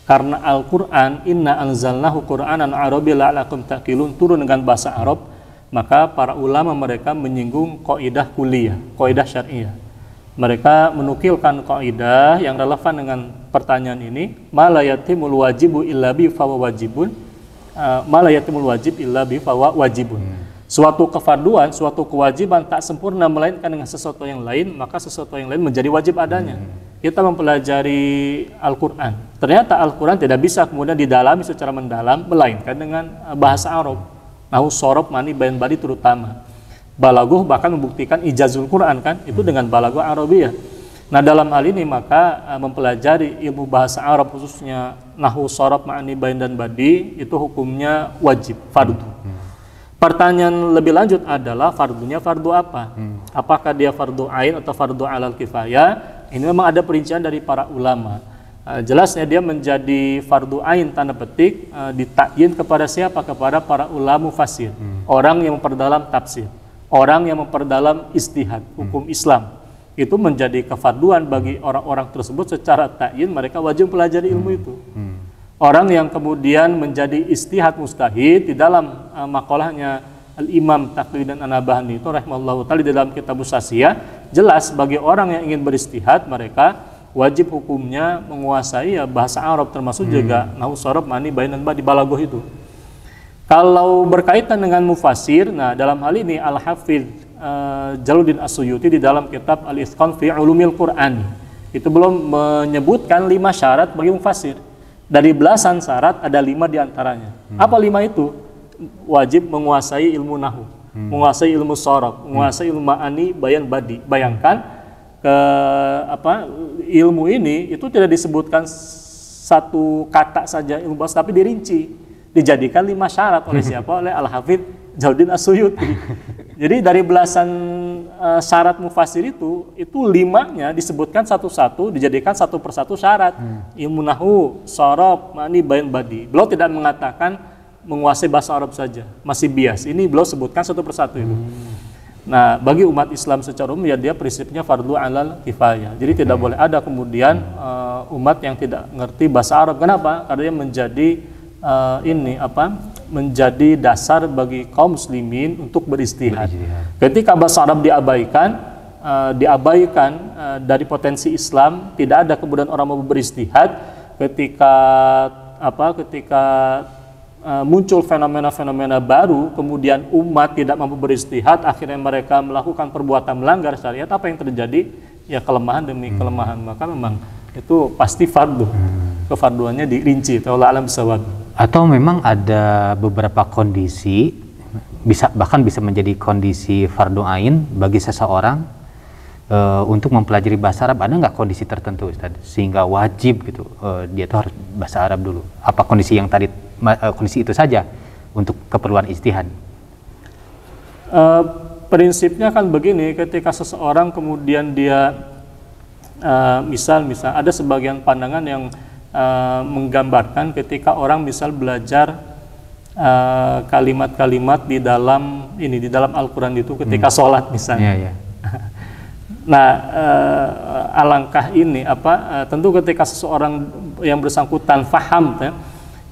Speaker 2: karena Al-Quran inna anzalnahu Qur'anan Arabiyyan la'allakum ta'qilun turun dengan bahasa Arab, maka para ulama mereka menyinggung kaidah kuliah, kaidah syariah. Mereka menukilkan kaidah yang relevan dengan pertanyaan ini, ma la yatimul wajibu illa bi fawa wajibun, ma la yatimul wajib illa bi fawa wajibun. Suatu kefarduan, suatu kewajiban tak sempurna melainkan dengan sesuatu yang lain, maka sesuatu yang lain menjadi wajib adanya. Kita mempelajari Al-Quran, ternyata Al-Quran tidak bisa kemudian didalami secara mendalam melainkan dengan bahasa Arab. Nahu, sorob, mani, bayan, badi terutama. Balaghah bahkan membuktikan ijazul Quran kan, itu dengan balaghah Arabiyah. Nah dalam hal ini maka mempelajari ilmu bahasa Arab khususnya nahu, sorob, mani, bayan, dan badi itu hukumnya wajib, fardu. Pertanyaan lebih lanjut adalah fardunya fardu apa? Apakah dia fardu ain atau fardu alal kifayah? Ini memang ada perincian dari para ulama. Jelasnya dia menjadi fardu ain tanda petik ditakyin kepada siapa? Kepada para ulama mufassir, orang yang memperdalam tafsir, orang yang memperdalam ijtihad hukum Islam. Itu menjadi kefarduan bagi orang-orang tersebut secara takyin, mereka wajib pelajari ilmu itu. Orang yang kemudian menjadi ijtihad mustahid di dalam makalahnya Al-Imam Taqiyuddin An-Nabhani itu rahimahullahu ta'ala di dalam kitab Sasiyah, jelas bagi orang yang ingin beristihad mereka wajib hukumnya menguasai bahasa Arab, termasuk juga nahu, sorob, mani, bayan, dan badi, balaghah itu. Kalau berkaitan dengan mufassir, nah dalam hal ini Al-Hafidz Jalaluddin As-Suyuti di dalam kitab Al-Itqan fi Ulumil Qur'an itu belum menyebutkan 5 syarat bagi mufassir. Dari belasan syarat ada 5 diantaranya. Apa 5 itu? Wajib menguasai ilmu nahu, menguasai ilmu sorob, menguasai ilmu ma'ani, bayan, badi. Bayangkan ilmu ini itu tidak disebutkan satu kata saja ilmu bahasa, tapi dirinci, dijadikan 5 syarat oleh siapa? Oleh Al-Hafidz Jalaluddin As-Suyuti. Jadi dari belasan syarat mufassir itu 5-nya disebutkan satu-satu, dijadikan satu persatu syarat. Ilmu nahu, sorob, ma'ani, bayan, badi. Beliau tidak mengatakan menguasai bahasa Arab saja, masih bias. Ini beliau sebutkan satu persatu itu. Nah, bagi umat Islam secara umum ya dia prinsipnya fardu alal kifayah. Jadi tidak boleh ada kemudian umat yang tidak ngerti bahasa Arab. Kenapa? Karena dia menjadi menjadi dasar bagi kaum muslimin untuk beristihad. Ketika bahasa Arab diabaikan dari potensi Islam, tidak ada kemudian orang mau beristihad. Ketika muncul fenomena-fenomena baru, kemudian umat tidak mampu beristihad, akhirnya mereka melakukan perbuatan melanggar syariat, apa yang terjadi? ya kelemahan demi kelemahan, maka memang itu pasti fardu. Kefarduannya dirinci, ta'ala alam bisawab.
Speaker 3: Atau memang ada beberapa kondisi, bahkan bisa menjadi kondisi fardu ain bagi seseorang untuk mempelajari bahasa Arab. Ada nggak kondisi tertentu, Ustaz, sehingga wajib gitu dia tuh harus bahasa Arab dulu? Apa kondisi yang tadi, kondisi itu saja untuk keperluan ijtihad?
Speaker 2: Prinsipnya kan begini, ketika seseorang kemudian dia misal ada sebagian pandangan yang menggambarkan ketika orang misal belajar kalimat-kalimat di dalam Al-Quran itu ketika sholat misalnya. Nah, alangkah ini tentu ketika seseorang yang bersangkutan faham,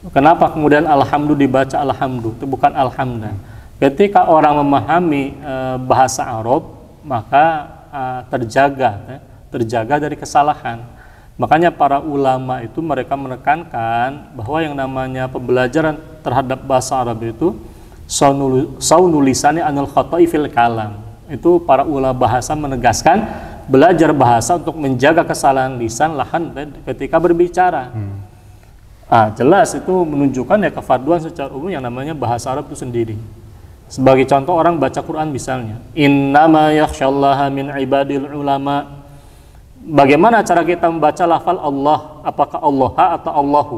Speaker 2: kenapa kemudian alhamdu dibaca alhamdu, itu bukan alhamdan. Ketika orang memahami bahasa Arab, maka terjaga dari kesalahan. Makanya para ulama itu mereka menekankan bahwa yang namanya pembelajaran terhadap bahasa Arab itu saunul lisani anil khata'i fil kalam. Itu para ulama bahasa menegaskan belajar bahasa untuk menjaga kesalahan lisan lahan ketika berbicara. Jelas itu menunjukkan ya kefarduan secara umum yang namanya bahasa Arab itu sendiri. Sebagai contoh, orang baca Quran misalnya, innama yakhsyallaha min ibadil ulama. Bagaimana cara kita membaca lafal Allah? Apakah Allah atau Allahu?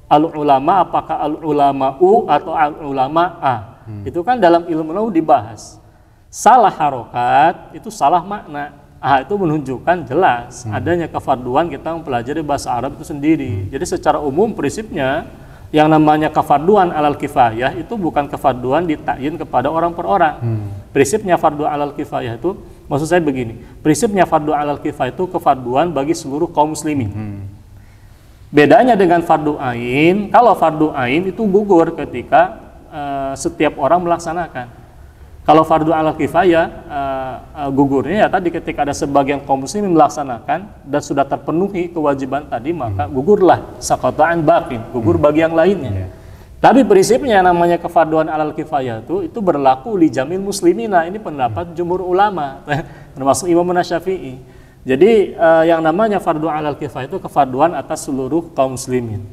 Speaker 2: Al-ulama apakah al-ulama'u atau al-ulama'a? Itu kan dalam ilmu nahwu dibahas. Salah harokat itu salah makna. Itu menunjukkan jelas adanya kefarduan kita mempelajari bahasa Arab itu sendiri. Jadi secara umum prinsipnya yang namanya kefarduan alal kifayah itu bukan kefarduan ditakyin kepada orang per orang. Prinsipnya fardu alal kifayah itu, maksud saya begini, prinsipnya fardu alal kifayah itu kefarduan bagi seluruh kaum muslimin. Bedanya dengan fardu ain, kalau fardu ain itu gugur ketika setiap orang melaksanakan. Kalau fardu alal kifayah gugurnya ya tadi ketika ada sebagian kaum muslimin melaksanakan dan sudah terpenuhi kewajiban tadi, maka gugurlah saqata'an baqin, gugur bagi yang lainnya. Tapi prinsipnya namanya kefarduan alal kifayah itu berlaku li jamil muslimina. Ini pendapat jumhur ulama termasuk Imam Syafi'i. Jadi yang namanya fardu alal kifayah itu kefarduan atas seluruh kaum muslimin.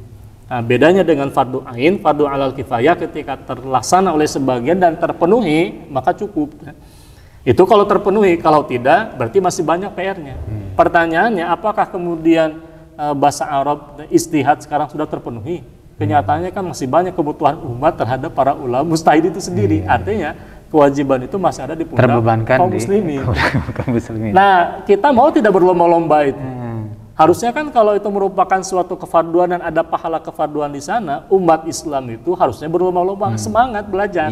Speaker 2: Nah, bedanya dengan fardu ain, fardu alal kifayah ketika terlaksana oleh sebagian dan terpenuhi, maka cukup. Itu kalau terpenuhi, kalau tidak berarti masih banyak PR-nya. Pertanyaannya, apakah kemudian bahasa Arab ijtihad sekarang sudah terpenuhi? Kenyataannya kan masih banyak kebutuhan umat terhadap para ulama mujtahid itu sendiri. Artinya kewajiban itu masih ada di pundak kaum muslimin. Nah, kita mau tidak berlomba-lomba itu. Harusnya kan kalau itu merupakan suatu kefarduan dan ada pahala kefarduan di sana, umat Islam itu harusnya berlomba-lomba semangat belajar.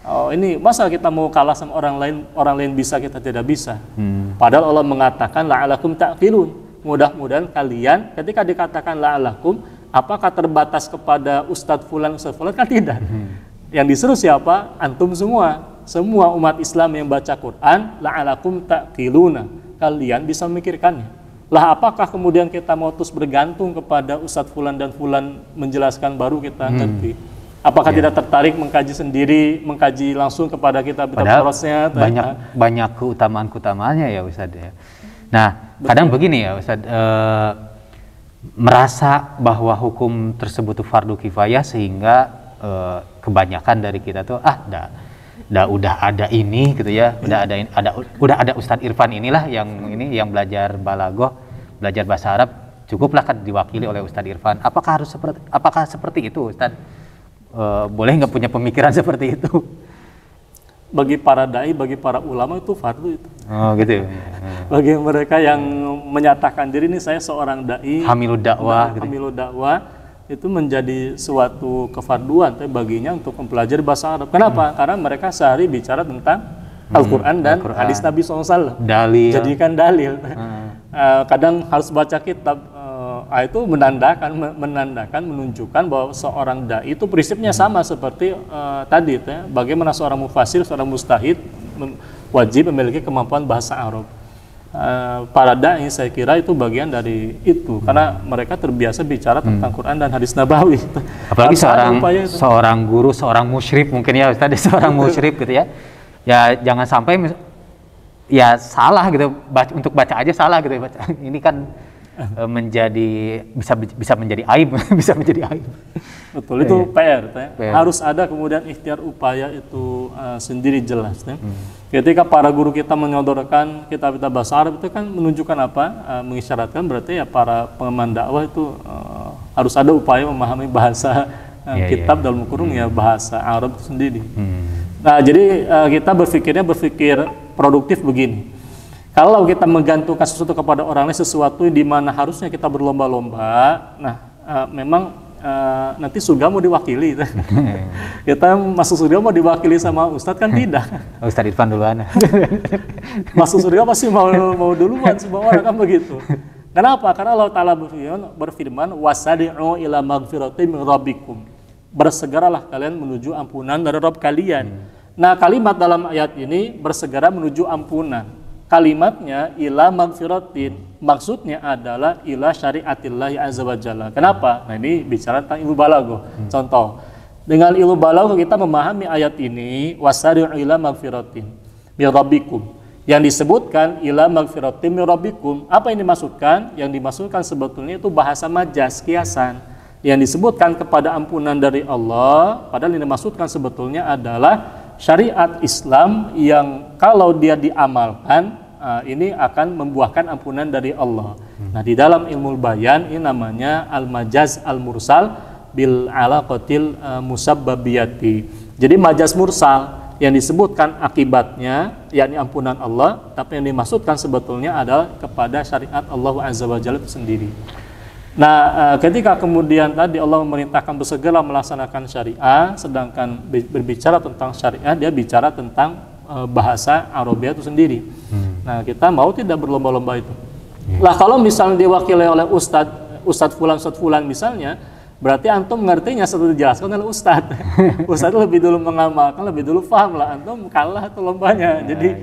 Speaker 2: Oh, ini masa kita mau kalah sama orang lain bisa, kita tidak bisa. Padahal Allah mengatakan la'alakum ta'qilun. Mudah-mudahan kalian ketika dikatakan la'alakum, apakah terbatas kepada Ustadz Fulan kan tidak. Yang disuruh siapa? Antum semua umat Islam yang baca Quran, la'alakum ta'qiluna. Kalian bisa memikirkannya. Lah apakah kemudian kita mau terus bergantung kepada Ustadz Fulan dan Fulan menjelaskan baru kita ngerti? Apakah tidak tertarik mengkaji sendiri, mengkaji langsung kepada kitab prosesnya?
Speaker 3: Banyak keutamaan-keutamaannya ya Ustadz ya. Nah, kadang begini ya Ustadz, merasa bahwa hukum tersebut itu fardu kifayah sehingga kebanyakan dari kita tuh udah ada ini gitu ya, udah ada Ustadz Irfan inilah yang belajar balaghah, belajar bahasa Arab, cukuplah kan diwakili oleh Ustadz Irfan. Apakah seperti itu Ustadz? Boleh nggak punya pemikiran seperti itu?
Speaker 2: Bagi para dai, bagi para ulama itu fardu itu.
Speaker 3: Oh gitu.
Speaker 2: Bagi mereka yang menyatakan diri ini saya seorang dai,
Speaker 3: hamilud dakwah,
Speaker 2: hamilud dakwah, itu menjadi suatu kefarduan baginya untuk mempelajari bahasa Arab. Kenapa? Karena mereka sehari bicara tentang Al-Quran dan hadis Nabi SAW.
Speaker 3: Dalil.
Speaker 2: Jadikan dalil. Kadang harus baca kitab. Itu menandakan, menunjukkan bahwa seorang dai itu prinsipnya sama seperti tadi. Bagaimana seorang mufassir, seorang mujtahid wajib memiliki kemampuan bahasa Arab. Para dai saya kira itu bagian dari itu, karena mereka terbiasa bicara tentang Quran dan hadis Nabawi.
Speaker 3: Apalagi seorang guru, seorang musyrif mungkin ya Ustaz, seorang musyrif gitu ya. Ya jangan sampai ya salah gitu, untuk baca aja salah gitu baca. Ini kan menjadi bisa menjadi aib, bisa menjadi aib.
Speaker 2: Betul, itu PR. Harus ada kemudian ikhtiar upaya itu sendiri jelas. Ketika para guru kita menyodorkan kitab-kitab bahasa Arab itu kan menunjukkan apa? Mengisyaratkan berarti ya para pengemban dakwah itu harus ada upaya memahami bahasa kitab dalam kurung ya bahasa Arab itu sendiri. Nah, jadi kita berpikir produktif begini. Kalau kita menggantungkan sesuatu kepada orang lain, sesuatu di mana harusnya kita berlomba-lomba, nah memang nanti surga mau diwakili. Kita masuk surga mau diwakili sama Ustadz kan tidak.
Speaker 3: Ustadz Irfan duluan.
Speaker 2: Masuk surga pasti mau duluan semua orang kan begitu. Kenapa? Karena Allah Ta'ala berfirman, wasadi'u ila magfirati min rabbikum. Bersegeralah kalian menuju ampunan dari Rabb kalian. Nah, kalimat dalam ayat ini bersegera menuju ampunan. Kalimatnya ila magfiratin, maksudnya adalah ila syariatillahi azza wa jalla. Kenapa? Nah, ini bicara tentang ilmu balaghah. Contoh, dengan ilmu balaghah kita memahami ayat ini, wasari'u ila magfiratin min rabbikum. Yang disebutkan ila magfiratin min rabbikum, apa yang dimaksudkan? Yang dimaksudkan sebetulnya itu bahasa majaz, kiasan. Yang disebutkan kepada ampunan dari Allah, padahal yang dimaksudkan sebetulnya adalah syariat Islam yang kalau dia diamalkan ini akan membuahkan ampunan dari Allah. Nah, di dalam ilmu bayan ini namanya al-majaz al-mursal bil alaqatil musabbabiyati. Jadi majaz mursal yang disebutkan akibatnya yakni ampunan Allah, tapi yang dimaksudkan sebetulnya adalah kepada syariat Allah azza wa jalla itu sendiri. Nah, ketika kemudian tadi Allah memerintahkan bersegera melaksanakan syariah, sedangkan berbicara tentang syariah dia bicara tentang bahasa Arabia itu sendiri. Nah, kita mau tidak berlomba-lomba itu. Lah kalau misalnya diwakili oleh Ustadz Fulan misalnya, berarti antum mengertinya setelah dijelaskan oleh Ustadz. Ustadz lebih dulu mengamalkan, lebih dulu paham lah. Antum kalah tuh lombanya. Jadi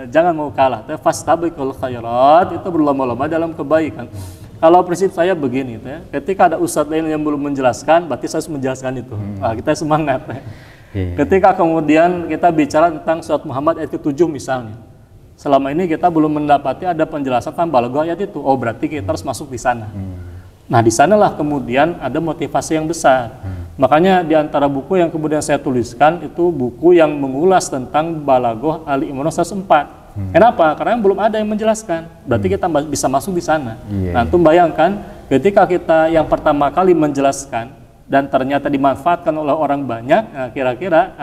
Speaker 2: jangan mau kalah. Fastabiqul khairat, itu berlomba-lomba dalam kebaikan. Kalau prinsip saya begini, ketika ada ustadz lain yang belum menjelaskan, berarti saya harus menjelaskan itu. Nah, kita semangat. Ketika kemudian kita bicara tentang surat Muhammad ayat ke-7 misalnya, selama ini kita belum mendapati ada penjelasan tentang balaghah ayat itu. Oh, berarti kita harus masuk di sana. Nah, di sanalah kemudian ada motivasi yang besar. Makanya di antara buku yang kemudian saya tuliskan itu buku yang mengulas tentang balaghah Ali Imran 104. Kenapa? Karena belum ada yang menjelaskan. Berarti kita bisa masuk di sana. Nah, antum bayangkan ketika kita yang pertama kali menjelaskan dan ternyata dimanfaatkan oleh orang banyak, nah, kira-kira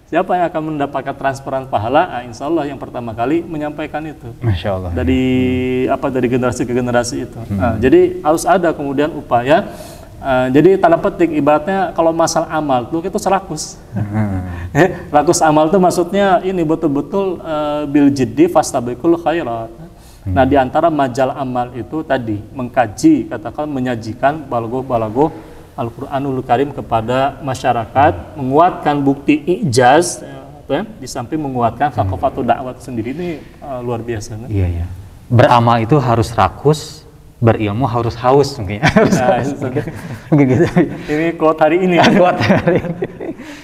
Speaker 2: siapa yang akan mendapatkan transferan pahala? Nah, insya Allah yang pertama kali menyampaikan itu.
Speaker 3: Masya Allah.
Speaker 2: Dari generasi ke generasi itu. Nah, jadi harus ada kemudian upaya. Jadi tanda petik ibaratnya kalau masalah amal tuh itu serakus. Rakus amal tuh maksudnya ini betul-betul bil jiddi fastabiqul khairat. Nah, di antara majal amal itu tadi mengkaji, katakan menyajikan balaghah Al-Qur'anul Karim kepada masyarakat, menguatkan bukti ijaz, di samping menguatkan thaqafatul dakwah sendiri ini luar biasa. Kan?
Speaker 3: Iya. Beramal itu harus rakus, berilmu harus haus mungkin. Mungkin gitu.
Speaker 2: Ini quote hari ini.
Speaker 3: Quote hari.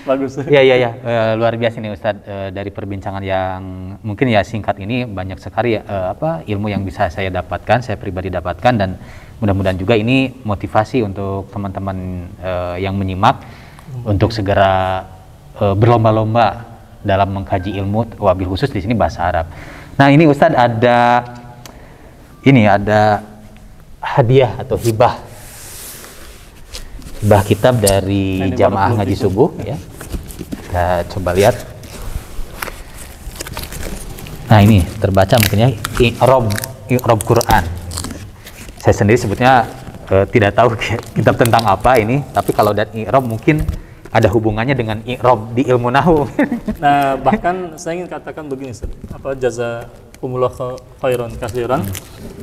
Speaker 2: Bagus.
Speaker 3: Iya. Luar biasa nih Ustadz, dari perbincangan yang mungkin ya singkat ini banyak sekali ilmu yang bisa saya dapatkan, saya pribadi dapatkan, dan mudah-mudahan juga ini motivasi untuk teman-teman yang menyimak untuk segera berlomba-lomba dalam mengkaji ilmu, wabil khusus di sini bahasa Arab. Nah, ini Ustadz ada hadiah atau hibah kitab dari Jamaah Ngaji Subuh ya. Kita coba lihat. Nah, ini terbaca mungkin ya, I'rab Quran. Saya sendiri sebutnya tidak tahu kitab tentang apa ini, tapi kalau dari i'rab mungkin ada hubungannya dengan i'rab di ilmu nahwu.
Speaker 2: Nah, bahkan saya ingin katakan begini, jazakumullah khairan katsiran.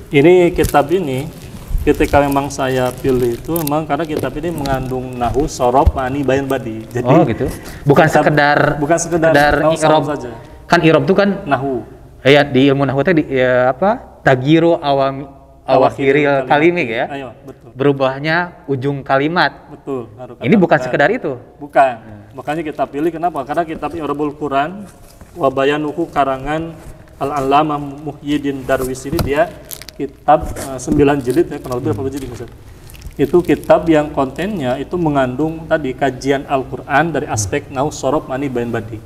Speaker 2: Ini kitab ini ketika memang saya pilih itu memang karena kitab ini mengandung nahwu, sorof, ma'ani, bayan, badi. Jadi
Speaker 3: gitu. Bukan sekedar i'rab saja. Kan i'rab itu kan
Speaker 2: nahwu.
Speaker 3: Ya, di ilmu nahwu tadi tagiru awakhiril kalimik ya.
Speaker 2: Ayo, betul.
Speaker 3: Berubahnya ujung kalimat.
Speaker 2: Betul.
Speaker 3: Ini bukan sekedar itu.
Speaker 2: Bukan. Makanya kita pilih kenapa? Karena kitab I'rabul Quran wa bayanuhu karangan Al-Allamah Muhyiddin Darwis ini dia kitab 9 jilid ya, kurang lebih 80 jilid Ustaz. Itu kitab yang kontennya itu mengandung tadi kajian Al-Qur'an dari aspek nahwu, shorof, ma'ani, bayan, badi.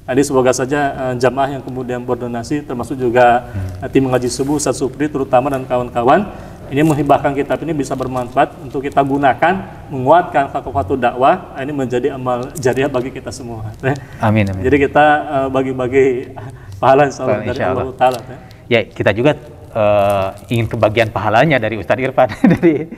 Speaker 2: Jadi semoga saja jamaah yang kemudian berdonasi termasuk juga tim mengaji subuh Ustaz Supri terutama dan kawan-kawan ini menghibahkan kitab ini bisa bermanfaat untuk kita gunakan menguatkan faktor dakwah. Ini menjadi amal jariah bagi kita semua.
Speaker 3: Amin, amin.
Speaker 2: Jadi kita bagi-bagi pahala insyaallah dari Allah Ta'ala.
Speaker 3: Ya, kita juga ingin kebagian pahalanya dari Ustadz Irfan. Dari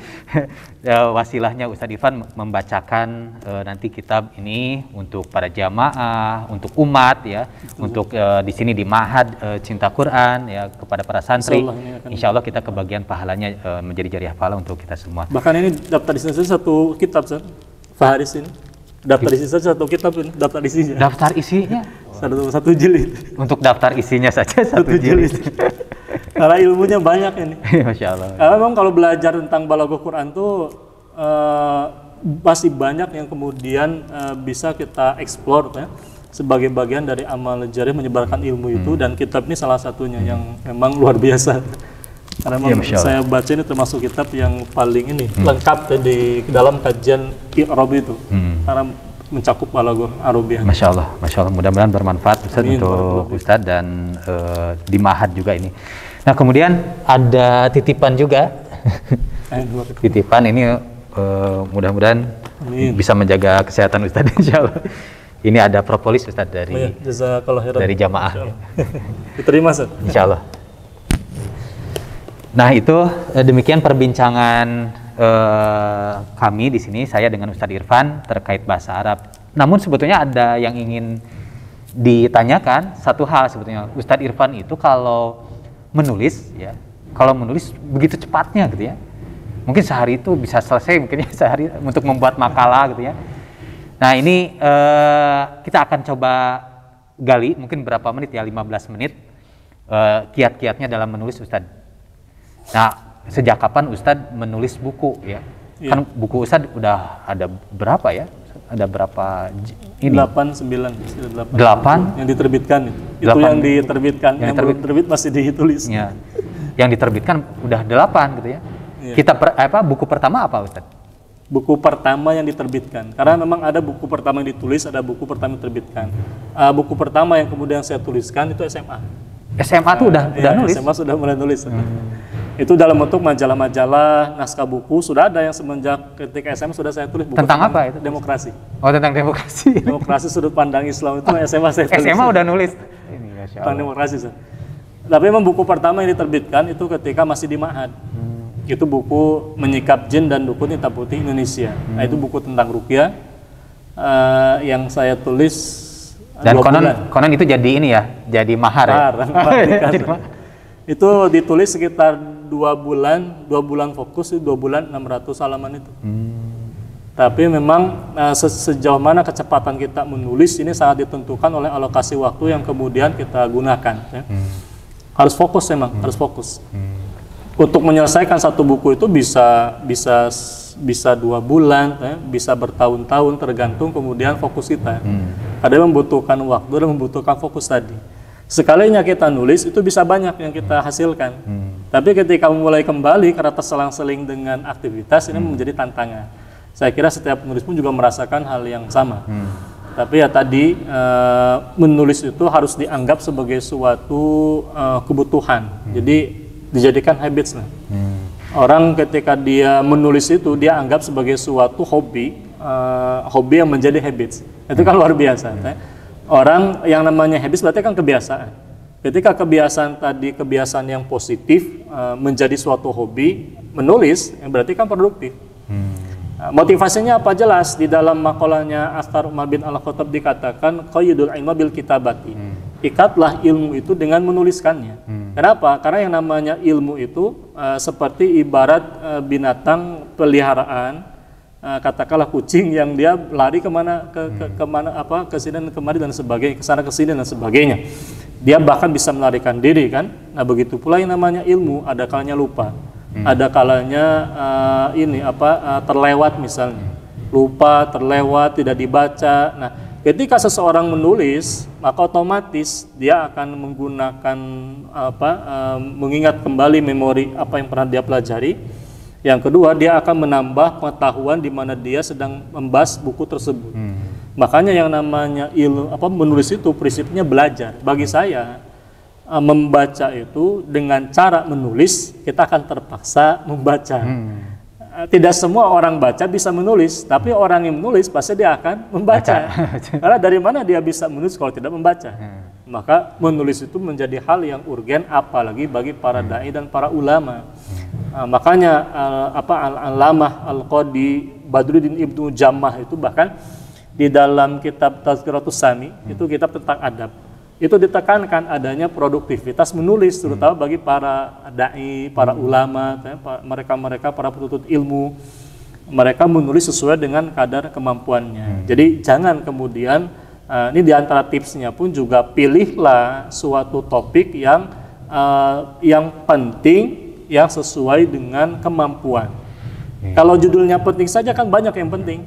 Speaker 3: wasilahnya Ustadz Irfan membacakan nanti kitab ini untuk para jamaah, untuk umat ya, untuk di sini di Ma'had Cinta Quran ya, kepada para santri. Insya Allah kita kebagian pahalanya menjadi jariah pahala untuk kita semua.
Speaker 2: Bahkan ini daftar di sini satu kitab Faharis ini. Daftar isi saja satu kitab ini, daftar isinya.
Speaker 3: Daftar isinya?
Speaker 2: Satu jilid.
Speaker 3: Untuk daftar isinya saja satu jilid.
Speaker 2: Karena ilmunya banyak ini.
Speaker 3: Masya Allah.
Speaker 2: Karena memang kalau belajar tentang Balaghah Quran tuh masih banyak yang kemudian bisa kita eksplor ya, sebagai bagian dari amal jariah menyebarkan ilmu itu, dan kitab ini salah satunya yang memang luar biasa. Karena memang saya baca ini termasuk kitab yang paling ini lengkap di dalam kajian i'rab itu. Karena mencakup Balaghah Arabiah.
Speaker 3: Masya Allah, Masya Allah. Mudah-mudahan bermanfaat Ustaz untuk Ustaz dan di Ma'had juga ini. Nah kemudian ada titipan juga. Titipan ini mudah-mudahan bisa menjaga kesehatan Ustaz insya Allah. Ini ada propolis Ustaz dari jamaah.
Speaker 2: Diterima Ustaz.
Speaker 3: Insya Allah. Nah itu demikian perbincangan kami di sini, saya dengan Ustadz Irfan terkait bahasa Arab. Namun sebetulnya ada yang ingin ditanyakan, satu hal sebetulnya. Ustadz Irfan itu kalau menulis ya, kalau menulis begitu cepatnya gitu ya, mungkin sehari itu bisa selesai mungkin ya, sehari untuk membuat makalah gitu ya. Nah ini kita akan coba gali mungkin berapa menit ya, 15 menit kiat-kiatnya dalam menulis Ustadz. Nah sejak kapan Ustadz menulis buku ya? Iya. Kan buku Ustadz udah ada berapa ya? Ada berapa ini?
Speaker 2: 8 yang diterbitkan itu. 8. Itu yang diterbitkan, yang belum terbit masih ditulis.
Speaker 3: Ya. Yang diterbitkan udah 8 gitu ya. Iya. Kita buku pertama apa Ustadz?
Speaker 2: Buku pertama yang diterbitkan. Karena memang ada buku pertama yang ditulis, ada buku pertama yang diterbitkan. Buku pertama yang kemudian saya tuliskan itu SMA.
Speaker 3: SMA tuh udah nulis?
Speaker 2: SMA sudah mulai nulis. Itu dalam bentuk majalah-majalah, naskah buku, sudah ada yang semenjak ketika SMA sudah saya tulis buku
Speaker 3: tentang apa itu?
Speaker 2: Demokrasi.
Speaker 3: Oh, tentang demokrasi.
Speaker 2: Demokrasi sudut pandang Islam itu SMA saya tulis.
Speaker 3: SMA udah nulis. Ini
Speaker 2: tentang demokrasi. Tapi memang buku pertama yang diterbitkan itu ketika masih di Ma'had. Itu buku Menyikap Jin dan Dukun Hitam Putih Indonesia. Nah, itu buku tentang ruqyah yang saya tulis.
Speaker 3: Dan konon itu jadi ini ya, jadi mahar ya.
Speaker 2: Itu ditulis sekitar 2 bulan fokus, 2 bulan 600 halaman itu. Tapi memang sejauh mana kecepatan kita menulis ini sangat ditentukan oleh alokasi waktu yang kemudian kita gunakan. Ya. Harus fokus memang, harus fokus. Untuk menyelesaikan satu buku itu bisa 2 bulan, ya, bisa bertahun-tahun tergantung kemudian fokus kita. Ada yang membutuhkan waktu dan membutuhkan fokus tadi. Sekalinya kita nulis itu bisa banyak yang kita hasilkan. Tapi ketika memulai kembali karena terselang-seling dengan aktivitas ini menjadi tantangan. Saya kira setiap penulis pun juga merasakan hal yang sama. Tapi ya tadi menulis itu harus dianggap sebagai suatu kebutuhan. Jadi dijadikan habits lah. Orang ketika dia menulis itu dia anggap sebagai suatu hobi yang menjadi habits. Itu kan luar biasa. Orang yang namanya habits berarti kan kebiasaan. Ketika kebiasaan yang positif menjadi suatu hobi, menulis berarti kan produktif. Motivasinya apa jelas di dalam makalahnya Astar Umar bin Al-Khattab dikatakan qayyidul ilma bil kitabati. Ikatlah ilmu itu dengan menuliskannya. Kenapa? Karena yang namanya ilmu itu seperti ibarat binatang peliharaan, katakanlah kucing yang dia lari kemana ke sini dan kemari dan sebagainya, kesana kesini dan sebagainya. Dia bahkan bisa melarikan diri kan. Nah begitu pula yang namanya ilmu, ada kalanya lupa, ada kalanya terlewat misalnya, lupa, terlewat, tidak dibaca. Nah ketika seseorang menulis, maka otomatis dia akan menggunakan mengingat kembali memori apa yang pernah dia pelajari. Yang kedua, dia akan menambah pengetahuan di mana dia sedang membahas buku tersebut. Makanya yang namanya menulis itu prinsipnya belajar. Bagi saya, membaca itu dengan cara menulis, kita akan terpaksa membaca. Tidak semua orang baca bisa menulis, tapi orang yang menulis pasti dia akan membaca. Karena dari mana dia bisa menulis kalau tidak membaca? Maka menulis itu menjadi hal yang urgen, apalagi bagi para dai dan para ulama. Makanya Al-Allamah Al-Qadi Badruddin Ibnu Jammah itu bahkan di dalam kitab Tazkiratus Sami, itu kitab tentang adab, itu ditekankan adanya produktivitas menulis, terutama bagi para dai, para ulama, mereka para penuntut ilmu. Mereka menulis sesuai dengan kadar kemampuannya. Jadi jangan kemudian, ini diantara tipsnya pun juga, pilihlah suatu topik yang penting, yang sesuai dengan kemampuan. Kalau judulnya penting saja kan banyak yang penting.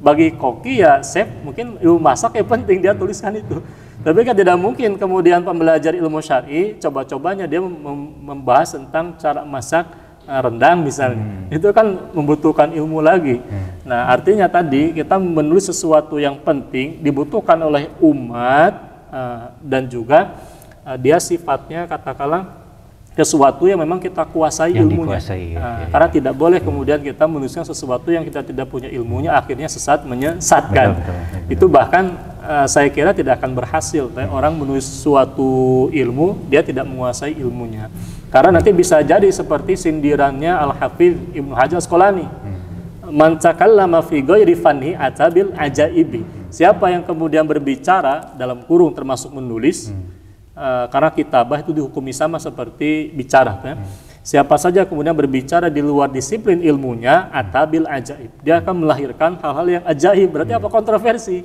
Speaker 2: Bagi koki ya chef, mungkin ilmu masak yang penting dia tuliskan itu. Tapi kan tidak mungkin kemudian pembelajar ilmu syar'i coba-cobanya dia membahas tentang cara masak rendang misalnya. Itu kan membutuhkan ilmu lagi. Nah, artinya tadi kita menulis sesuatu yang penting dibutuhkan oleh umat, dan juga dia sifatnya katakanlah sesuatu yang memang kita kuasai ilmunya. Karena tidak boleh kemudian kita menuliskan sesuatu yang kita tidak punya ilmunya, akhirnya sesat menyesatkan. Betul. Itu bahkan saya kira tidak akan berhasil. Orang menulis suatu ilmu, dia tidak menguasai ilmunya. Karena nanti bisa jadi seperti sindirannya Al-Hafidz Ibnu Hajar Asqalani. Man takallama fi ghairi fanni atabil ajaibi. Siapa yang kemudian berbicara dalam kurung termasuk menulis, karena kitabah itu dihukumi sama seperti bicara. Siapa saja kemudian berbicara di luar disiplin ilmunya, atabil ajaib, dia akan melahirkan hal-hal yang ajaib. Berarti apa? Kontroversi,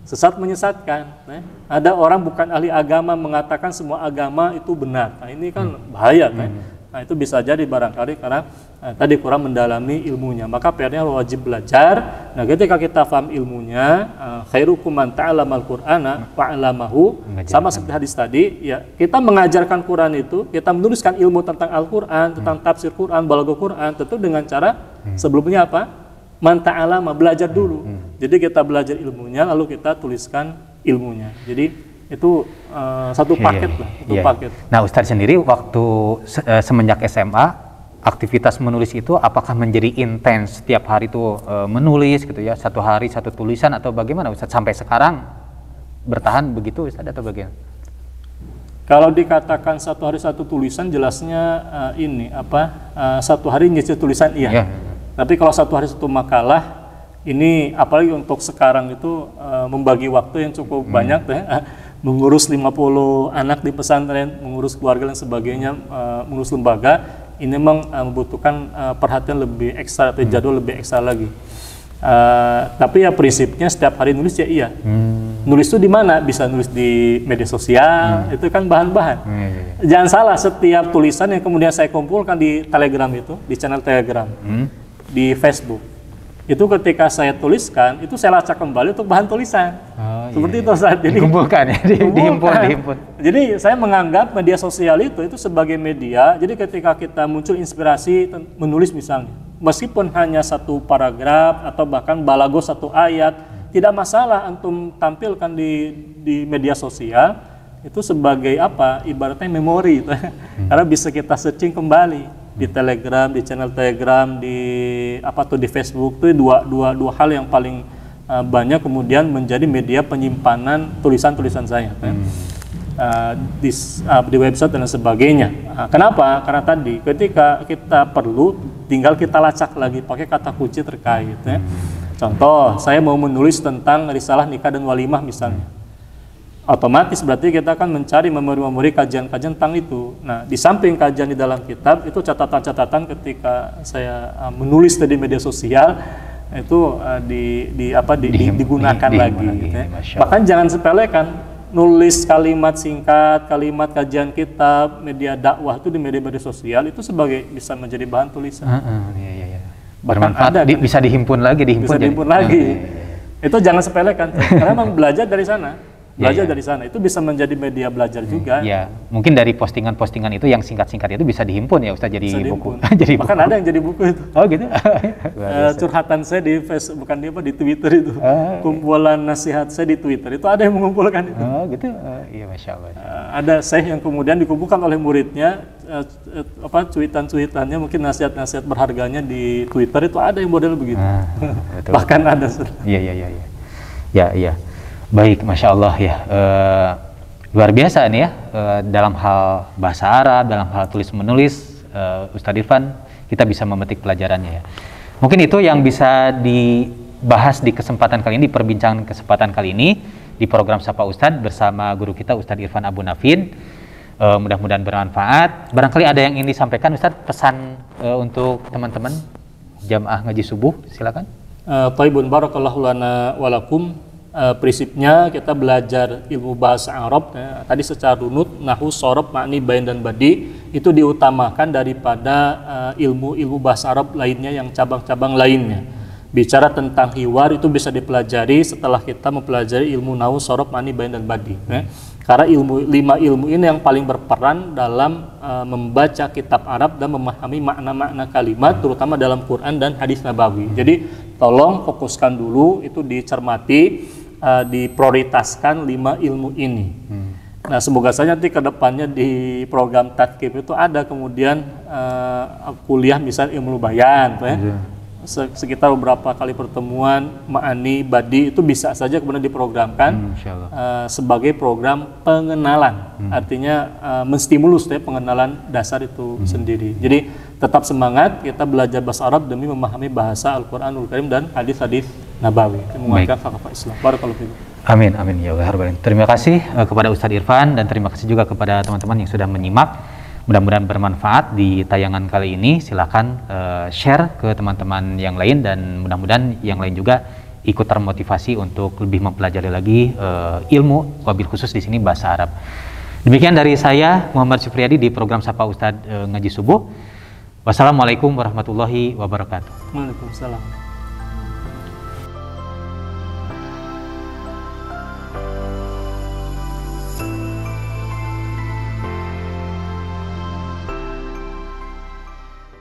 Speaker 2: sesat menyesatkan. Ada orang bukan ahli agama mengatakan semua agama itu benar. Nah, ini kan bahaya. Nah, itu bisa jadi barangkali karena tadi kurang mendalami ilmunya. Maka PR-nya wajib belajar. Nah, ketika kita paham ilmunya, khairukum man ta'allamal Qur'ana wa 'allamahu, sama seperti hadis tadi, ya, kita mengajarkan Quran itu, kita menuliskan ilmu tentang Al-Qur'an, tentang tafsir Quran, balaghah Quran, tentu dengan cara sebelumnya apa? Man ta'allama, belajar dulu. Jadi kita belajar ilmunya lalu kita tuliskan ilmunya. Jadi itu satu paket lah, paket.
Speaker 3: Nah, Ustadz sendiri waktu semenjak SMA, aktivitas menulis itu apakah menjadi intens setiap hari itu menulis gitu ya, satu hari satu tulisan atau bagaimana Ustadz? Sampai sekarang bertahan begitu Ustadz atau bagaimana?
Speaker 2: Kalau dikatakan satu hari satu tulisan, jelasnya satu hari nyicil tulisan iya. Tapi kalau satu hari satu makalah, ini apalagi untuk sekarang itu membagi waktu yang cukup banyak mengurus 50 anak di pesantren, mengurus keluarga dan sebagainya, mengurus lembaga, ini memang membutuhkan perhatian lebih ekstra atau jadwal lebih ekstra lagi. Tapi ya prinsipnya setiap hari nulis ya iya. Nulis itu di mana? Bisa nulis di media sosial, itu kan bahan-bahan. Jangan salah, setiap tulisan yang kemudian saya kumpulkan di Telegram itu, di channel Telegram, di Facebook, itu ketika saya tuliskan, itu saya lacak kembali untuk bahan tulisan. Seperti itu saat jadi
Speaker 3: dikumpulkan ya, dihimpun.
Speaker 2: Jadi saya menganggap media sosial itu sebagai media. Jadi ketika kita muncul inspirasi menulis misalnya, meskipun hanya satu paragraf atau bahkan balago satu ayat, tidak masalah antum tampilkan di media sosial, itu sebagai apa? Ibaratnya memori, karena bisa kita searching kembali di Telegram, di channel Telegram, di Facebook. Itu dua hal yang paling banyak kemudian menjadi media penyimpanan tulisan-tulisan saya di website dan sebagainya. Kenapa? Karena tadi ketika kita perlu, tinggal kita lacak lagi pakai kata kunci terkait. Contoh, saya mau menulis tentang risalah nikah dan walimah misalnya. Otomatis berarti kita akan mencari memori-memori kajian-kajian tentang itu. Nah, di samping kajian di dalam kitab, itu catatan-catatan ketika saya menulis di media sosial, itu digunakan lagi. Bahkan jangan sepelekan, nulis kalimat singkat, kalimat kajian kitab, media dakwah itu di media-media sosial, itu sebagai bisa menjadi bahan tulisan.
Speaker 3: Bermanfaat, bisa dihimpun lagi.
Speaker 2: Itu jangan sepelekan, karena memang belajar dari sana. Belajar dari sana, itu bisa menjadi media belajar juga.
Speaker 3: Ya, mungkin dari postingan-postingan itu yang singkat-singkat itu bisa dihimpun ya Ustaz jadi buku. Jadi
Speaker 2: bahkan ada yang jadi buku itu.
Speaker 3: Oh gitu.
Speaker 2: Curhatan saya di Facebook, bukan di Twitter itu. Kumpulan nasihat saya di Twitter itu ada yang mengumpulkan itu.
Speaker 3: Oh gitu. Iya, Masya Allah.
Speaker 2: Ada syekh yang kemudian dikumpulkan oleh muridnya, cuitan-cuitannya, mungkin nasihat-nasihat berharganya di Twitter itu ada yang model begitu. Bahkan ada. Iya.
Speaker 3: Baik, Masya Allah ya, luar biasa nih ya, dalam hal bahasa Arab, dalam hal tulis-menulis, Ustadz Irfan, kita bisa memetik pelajarannya ya. Mungkin itu yang bisa dibahas di kesempatan kali ini, di perbincangan kesempatan kali ini, di program Sapa Ustadz bersama guru kita Ustadz Irfan Abu Nafin. Mudah-mudahan bermanfaat. Barangkali ada yang ingin disampaikan Ustadz, pesan untuk teman-teman jamaah ngaji subuh, silakan.
Speaker 2: Thaibun barakallahu lana walakum. Prinsipnya kita belajar ilmu bahasa Arab ya, tadi secara runut nahwu, shorof, ma'ni, bayan dan badi itu diutamakan daripada ilmu bahasa Arab lainnya yang cabang-cabang lainnya. Bicara tentang hiwar itu bisa dipelajari setelah kita mempelajari ilmu nahwu, shorof, ma'ni, bayan dan badi ya. Karena 5 ilmu ini yang paling berperan dalam membaca kitab Arab dan memahami makna-makna kalimat terutama dalam Quran dan hadis Nabawi. Jadi tolong fokuskan dulu, itu dicermati, diprioritaskan 5 ilmu ini. Nah, semoga saja nanti ke depannya di program Tadkib itu ada kemudian kuliah misal ilmu bayan ya. Sekitar beberapa kali pertemuan ma'ani, badi itu bisa saja kemudian diprogramkan sebagai program pengenalan. Artinya menstimulus ya, pengenalan dasar itu sendiri. Jadi tetap semangat kita belajar bahasa Arab demi memahami bahasa Al-Qur'anul Karim dan hadis-hadis Nabawi. Menguatkan fakta Islam. Barakallahu fikum.
Speaker 3: Amin, amin ya Allah. Terima kasih kepada Ustadz Irfan dan terima kasih juga kepada teman-teman yang sudah menyimak. Mudah-mudahan bermanfaat di tayangan kali ini. Silakan share ke teman-teman yang lain dan mudah-mudahan yang lain juga ikut termotivasi untuk lebih mempelajari lagi ilmu, wabil khusus di sini bahasa Arab. Demikian dari saya Muhammad Syufriyadi di program Sapa Ustadz Ngaji Subuh. Wassalamualaikum warahmatullahi wabarakatuh.
Speaker 2: Waalaikumsalam.